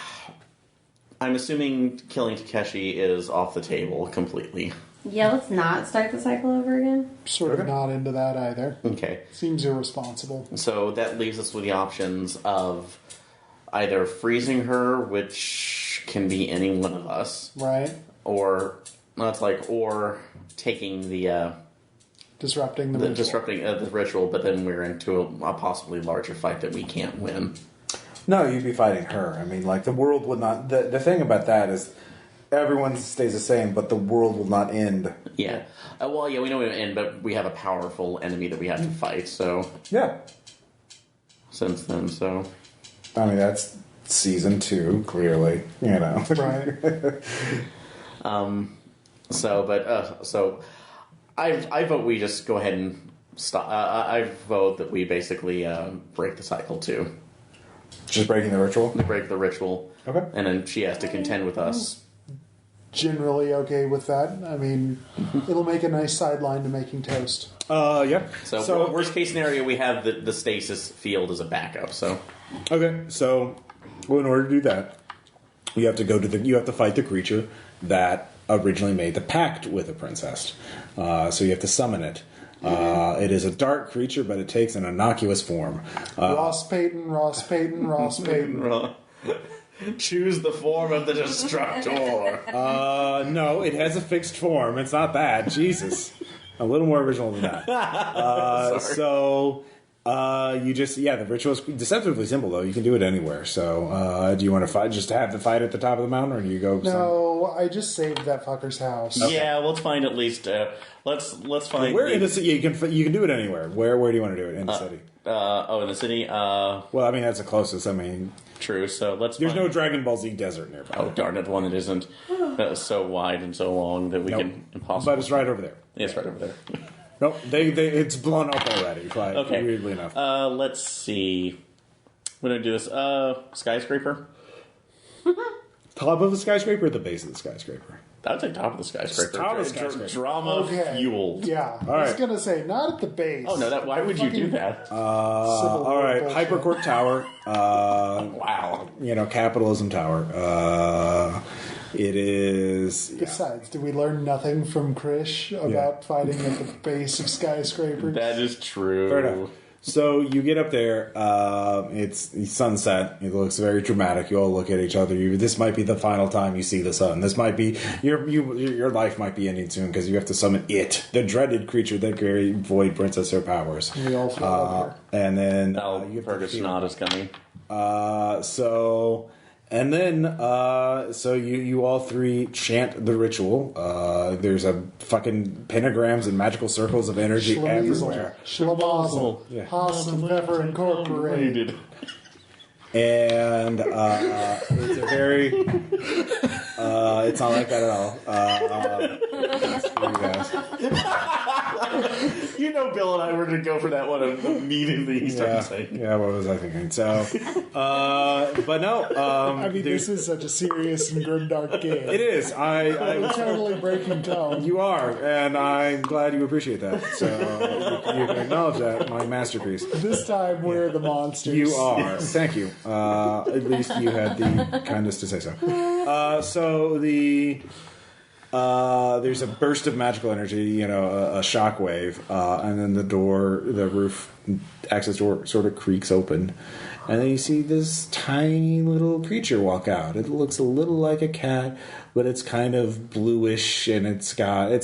I'm assuming killing Takeshi is off the table completely. Yeah, let's not start the cycle over again. Sort of not into that either. Okay. Seems irresponsible. So that leaves us with the options of either freezing her, which can be any one of us, Right. or taking the Disrupting the ritual. disrupting the ritual, but then we're into a possibly larger fight that we can't win. No, you'd be fighting her. I mean, like, the world would not... The thing about that is everyone stays the same, but the world will not end. Yeah. We know it end, but we have a powerful enemy that we have to fight, so... Yeah. Since then, so... I mean, that's season 2, clearly. You know. Right. So I vote we just go ahead and stop. I vote that we basically break the cycle too. Just breaking the ritual? We break the ritual. Okay. And then she has to contend with us. Generally okay with that. I mean, it'll make a nice sideline to making toast. Yeah. So worst case scenario, we have the stasis field as a backup. So Okay, so in order to do that, you have to fight the creature that originally made the pact with the princess. So you have to summon it. It is a dark creature, but it takes an innocuous form. Ross Payton, Ross Payton, Ross Payton. choose the form of the destructor. No, it has a fixed form. It's not that. Jesus. A little more original than that. The ritual is deceptively simple, though. You can do it anywhere. So, do you want to fight? Just have the fight at the top of the mountain, or do you go? No, I just saved that fucker's house. Okay. Yeah, let's find at least. Let's find. Where in the city? You can do it anywhere. Where do you want to do it in the city? In the city. Well, I mean that's the closest. I mean, true. So let's. There's no Dragon Ball Z desert nearby. Oh darn it! One that isn't so wide and so long that we can impossible. But it's right over there. Yeah, it's right over there. Nope, it's blown up already. Like, okay. Weirdly enough. Let's see. When do I do this? Skyscraper. Top of the skyscraper or the base of the skyscraper? I would say top of the skyscraper. Top of the skyscraper. Drama fueled. Yeah, I was gonna say not at the base. Oh no! Why would you do that? All right, Hypercourt Tower. Wow. Capitalism Tower. It is. Besides, did we learn nothing from Krish about fighting at the base of skyscrapers? That is true. Fair enough. So you get up there. It's sunset. It looks very dramatic. You all look at each other. This might be the final time you see the sun. This might be your life might be ending soon because you have to summon it, the dreaded creature that gave Void Princess her powers. We all fell over. And then Purgasnot is coming. And then, you all three chant the ritual. There's a fucking pentagrams and magical circles of energy everywhere. Schlemazel. Yeah. Haas and Pfeffer Incorporated. And it's a very... it's not like that at all. Screw you guys. Bill and I were going to go for that one immediately. He started saying. Yeah, what was I thinking? So, but no. This is such a serious and grimdark game. It is. I'm totally breaking tone. You are, and I'm glad you appreciate that. So you can acknowledge that, my masterpiece. This time we're the monsters. You are. Thank you. At least you had the kindness to say so. There's a burst of magical energy, a shockwave, and then the roof access door sort of creaks open, and then you see this tiny little creature walk out. It looks a little like a cat, but it's kind of bluish, and it's four-legged,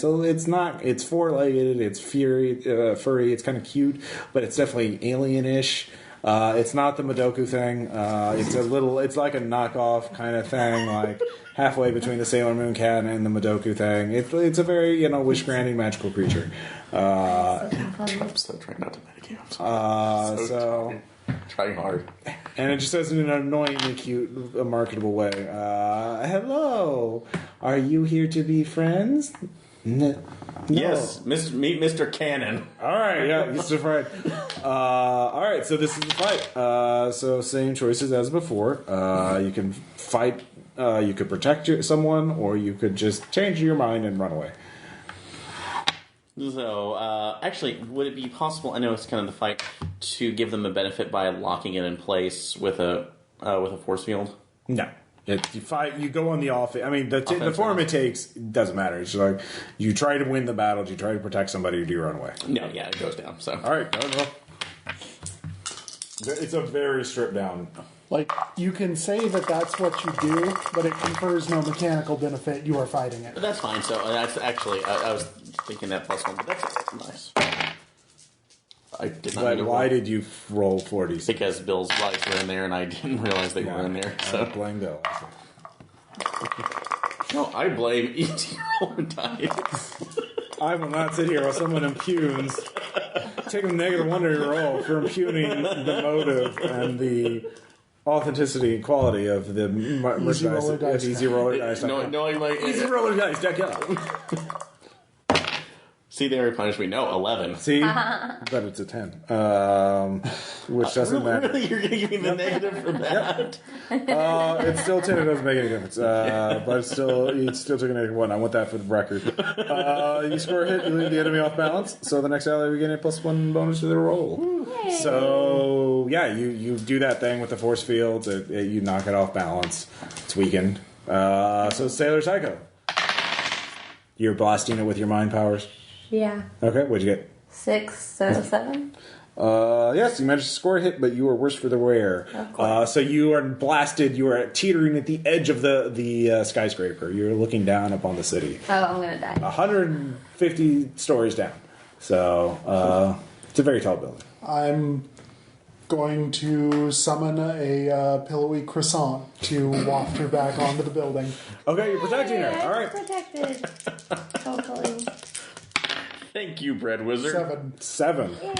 it's furry, it's kind of cute, but it's definitely alienish. It's not the Madoku thing. It's like a knockoff kind of thing, like halfway between the Sailor Moon cat and the Madoku thing. It's a very, wish-granting magical creature. I'm so trying not to medicate. Trying hard. And it just says in an annoyingly cute, marketable way. Hello, are you here to be friends? No. Yes, meet Mr. Cannon. All right, yeah, Mr. Fried. All right, so this is the fight. So same choices as before. You can fight. You could protect someone, or you could just change your mind and run away. So, actually, would it be possible? I know it's kind of the fight to give them a benefit by locking it in place with a force field. No. You fight. You go on the offense. I mean, the form it takes doesn't matter. It's like you try to win the battle. Do you try to protect somebody, or do you run away? No, it goes down. So all right, go. It's a very stripped down Like, you can say that that's what you do, but it confers no mechanical benefit. You are fighting it. That's fine. So that's actually, I was thinking that +1, but that's nice. I did not. But why did you roll 40? Because Bill's lights were in there, and I didn't realize they were in there. So I blame Bill. no, I blame E.T. rolling dice. I will not sit here while someone impugns. Take a -1 to your roll for impugning the motive and the authenticity and quality of the merchandise. roller dice. Easy roller dice. No, like Easy roller dice. Deck up. See, they already punished me. No, 11. See, but it's a 10, which doesn't matter. Really, you're gonna give me the negative for that? It's still 10. It doesn't make any difference. But it's still, you still took a -1. I want that for the record. You score a hit, you leave the enemy off balance. So the next ally we get a +1 bonus to the roll. Yay. So yeah, you do that thing with the force field. You knock it off balance. It's weakened. So Sailor Psycho, you're blasting it with your mind powers. Yeah. Okay, what'd you get? 6, so 7. Yes, you managed to score a hit, but you are worse for the wear. So you are blasted. You are teetering at the edge of the skyscraper. You're looking down upon the city. Oh, I'm gonna die. 150 stories down. So it's a very tall building. I'm going to summon a pillowy croissant to waft her back onto the building. Okay, you're protecting her. All right. Protected. Hopefully. Thank you, Bread Wizard. 7. 7. Yay.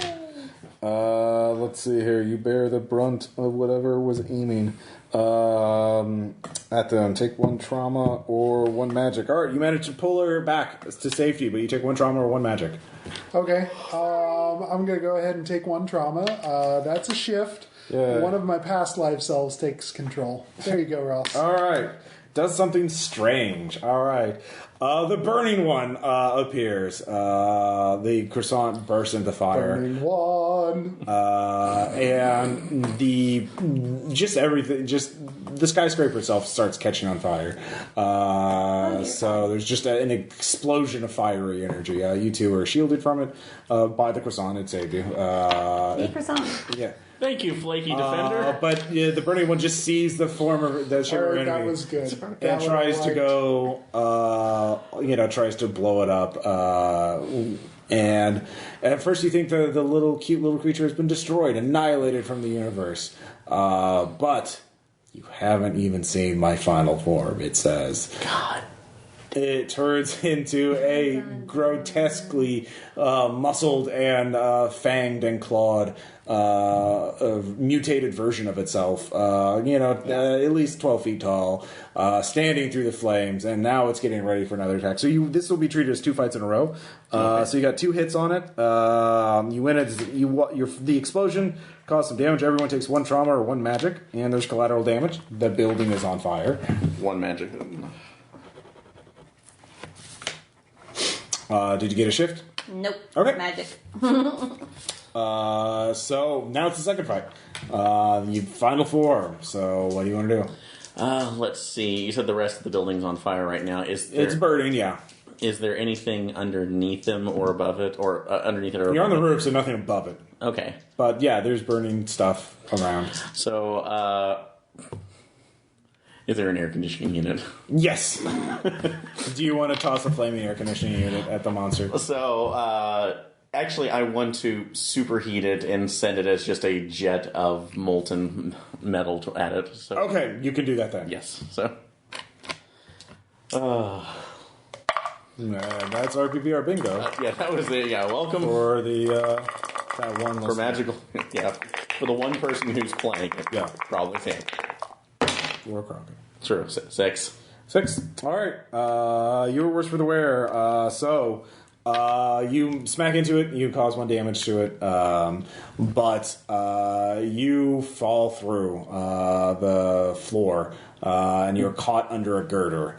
Let's see here. You bear the brunt of whatever was aiming at them. Take 1 trauma or 1 magic. All right, you managed to pull her back to safety, but you take 1 trauma or 1 magic. Okay. I'm going to go ahead and take 1 trauma. That's a shift. Yeah. One of my past life selves takes control. There you go, Ross. All right. Does something strange. All right. The burning one appears. The croissant bursts into fire. Burning one. And everything, the skyscraper itself starts catching on fire. So there's just an explosion of fiery energy. You two are shielded from it by the croissant. It saved you. Hey, croissant. Yeah. Thank you, Flaky Defender. But the burning one just sees the form of the shiver enemy. That was good. And tries to go, tries to blow it up. And at first you think the cute little creature has been destroyed, annihilated from the universe. But you haven't even seen my final form, it says. God. It turns into a grotesquely muscled and fanged and clawed mutated version of itself. At least 12 feet tall, standing through the flames, and now it's getting ready for another attack. So this will be treated as 2 fights in a row. So you got 2 hits on it. You win it. The explosion caused some damage. Everyone takes 1 trauma or 1 magic, and there's collateral damage. The building is on fire. 1 magic. Did you get a shift? Nope. Okay. Magic. So now it's the second fight. The final form. So what do you want to do? Let's see. You said the rest of the building's on fire right now. It's burning, yeah. Is there anything underneath them or above it, or underneath it? Or You're on the above roof, so nothing above it. Okay. But yeah, there's burning stuff around. So, is there an air conditioning unit? Yes. Do you want to toss a flaming air conditioning unit at the monster? So, actually, I want to superheat it and send it as just a jet of molten metal at it. So. Okay, you can do that then. Yes. So. That's RPPR bingo. Yeah, that was it. Yeah, welcome For the that one for magical. Yeah, for the one person who's playing it. Yeah. Probably can. Or Crockett. True. 6. 6. All right. You were worse for the wear. So you smack into it. You cause 1 damage to it. But you fall through the floor. And you're caught under a girder.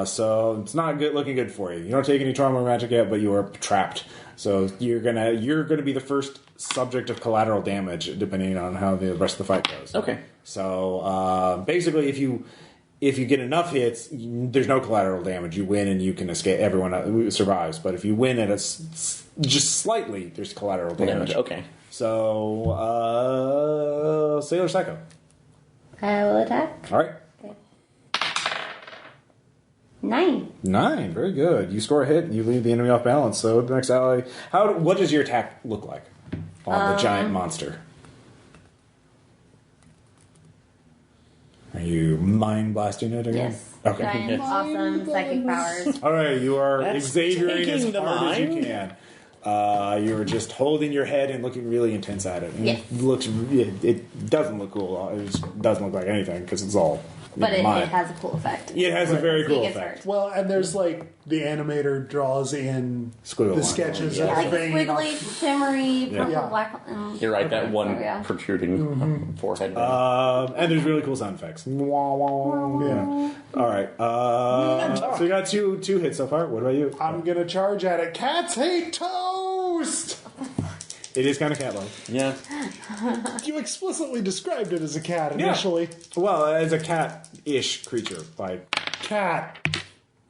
So it's not looking good for you. You don't take any trauma or magic yet, but you are trapped. So you're gonna be the first subject of collateral damage, depending on how the rest of the fight goes. Okay. So basically, if you get enough hits, there's no collateral damage. You win and you can escape. Everyone survives. But if you win at just slightly, there's collateral damage. Okay. So Sailor Psycho. I will attack. All right. 9. 9. Very good. You score a hit and you leave the enemy off balance. So the next ally. What does your attack look like on the giant monster? Are you mind blasting it again? Yes. Okay. Giant, awesome psychic powers. All right, you are That's Xaviering as taking the hard as you mind. can. You're just holding your head and looking really intense at it. And Yes. it doesn't look cool. It just doesn't look like anything because it's all in But your it mind. has a cool effect. It has a very cool He gets effect. hurt. Well, and there's like the animator draws in Squiggle the line. sketches Yeah. of Like vein. squiggly, shimmery, purple, Yeah. black. You're right, that one Oh, yeah. protruding forehead. And there's really cool sound effects. Wah, wah. Yeah. All right. So you got two hits so far. What about you? I'm gonna charge at it. Cats hate toast! It is kind of cat-like. Yeah. You explicitly described it as a cat Yeah. initially. Well, as a cat-ish creature, like. Cat.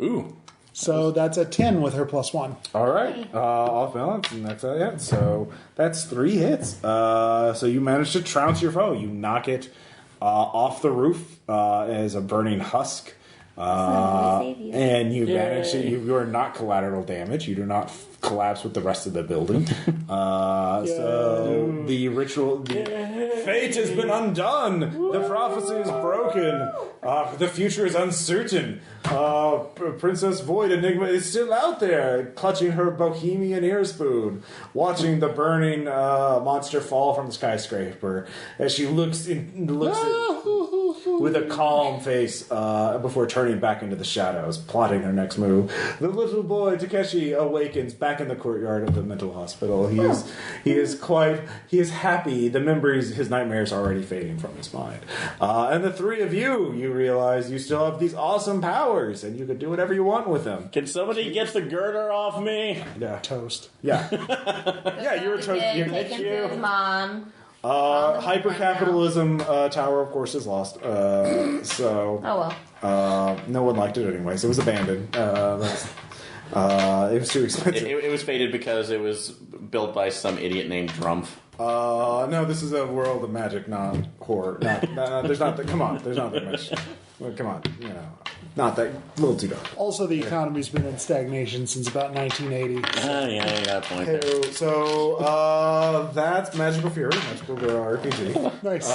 Ooh. So that's a 10 with her +1. All right, off balance, and that's it. So that's 3 hits. So you manage to trounce your foe. You knock it off the roof as a burning husk. Save you. And you manage to, you are not collateral damage. You do not collapse with the rest of the building. So the ritual, the fate has been undone. The prophecy is broken. The future is uncertain. Princess Void Enigma is still out there, clutching her bohemian ear spoon, watching the burning monster fall from the skyscraper as she looks with a calm face before turning back into the shadows, plotting her next move. The little boy Takeshi awakens back in the courtyard of the mental hospital. He is happy. The memories, his nightmares, are already fading from his mind. And the three of you realize you still have these awesome powers, and you can do whatever you want with them. Can somebody get the girder off me? Yeah, Toast. yeah, yeah. You're a toast. Taken to his mom. Hyper-capitalism tower, of course, is lost. So Oh well. no one liked it anyways. It was abandoned. It was too expensive. It was faded because it was built by some idiot named Drumpf. No, this is a world of magic, not horror. There's not. Come on, there's not that much. Well, come on, not that. A little too dark. Also, the economy's been in stagnation since about 1980. Yeah, you got a point there. So that's Magical Fury, Magical Girl RPG. Nice.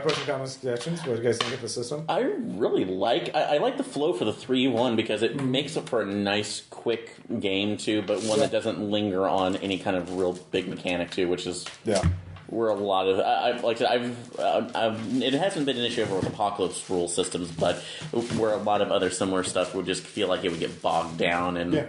Question, comments, suggestions. What do you guys think of the system? I really I like the flow for the 3-1 because it makes it for a nice, quick game too, but one that doesn't linger on any kind of real big mechanic too, which is where a lot of it hasn't been an issue ever with Apocalypse rule systems, but where a lot of other similar stuff would just feel like it would get bogged down and. Yeah.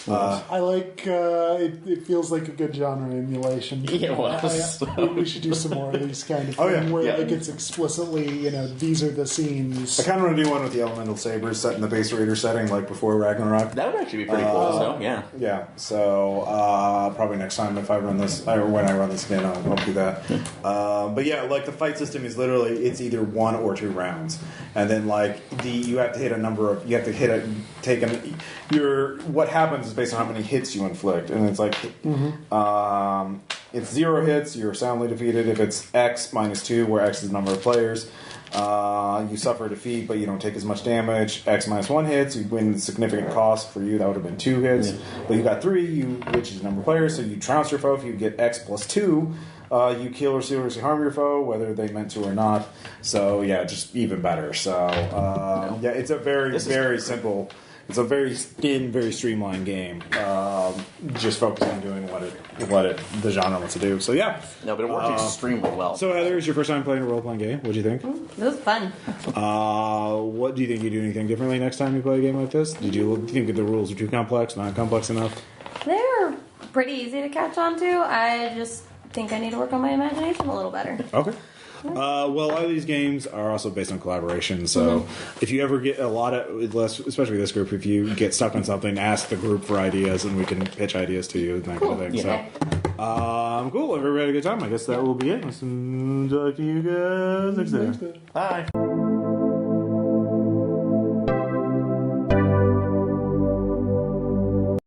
I like it feels like a good genre emulation. Yeah, it was. We should do some more of these kind of things where like it's explicitly, these are the scenes. I kind of want to do one with the Elemental Sabers set in the Base Raider setting, like before Ragnarok. That would actually be pretty cool. So yeah. Yeah, so probably next time if I run this, or when I run this again, I'll do that. But yeah, like the fight system is literally, it's either 1 or 2 rounds. And then like you have to hit a number of, what happens is based on how many hits you inflict. And it's like, it's 0 hits, you're soundly defeated. If it's X -2, where X is the number of players, you suffer a defeat, but you don't take as much damage. X -1 hits, you win significant cost. For you, that would have been 2 hits. But you got 3, which is the number of players, so you trounce your foe. If you get X +2, you kill or seriously harm your foe, whether they meant to or not. So yeah, just even better. So yeah, it's a very simple. It's a very thin, very streamlined game. Just focusing on doing what the genre wants to do. So yeah. No, but it worked extremely well. So Heather, it's your first time playing a role playing game. What do you think? It was fun. What do you think you do anything differently next time you play a game like this? Do you think the rules are too complex, not complex enough? They're pretty easy to catch on to. I just think I need to work on my imagination a little better. Okay. Well, a lot of these games are also based on collaboration, so if you ever get especially this group, if you get stuck on something, ask the group for ideas and we can pitch ideas to you and that kind of thing. Yeah. So, cool. Everybody had a good time. I guess that will be it. Talk to you guys next time. Bye.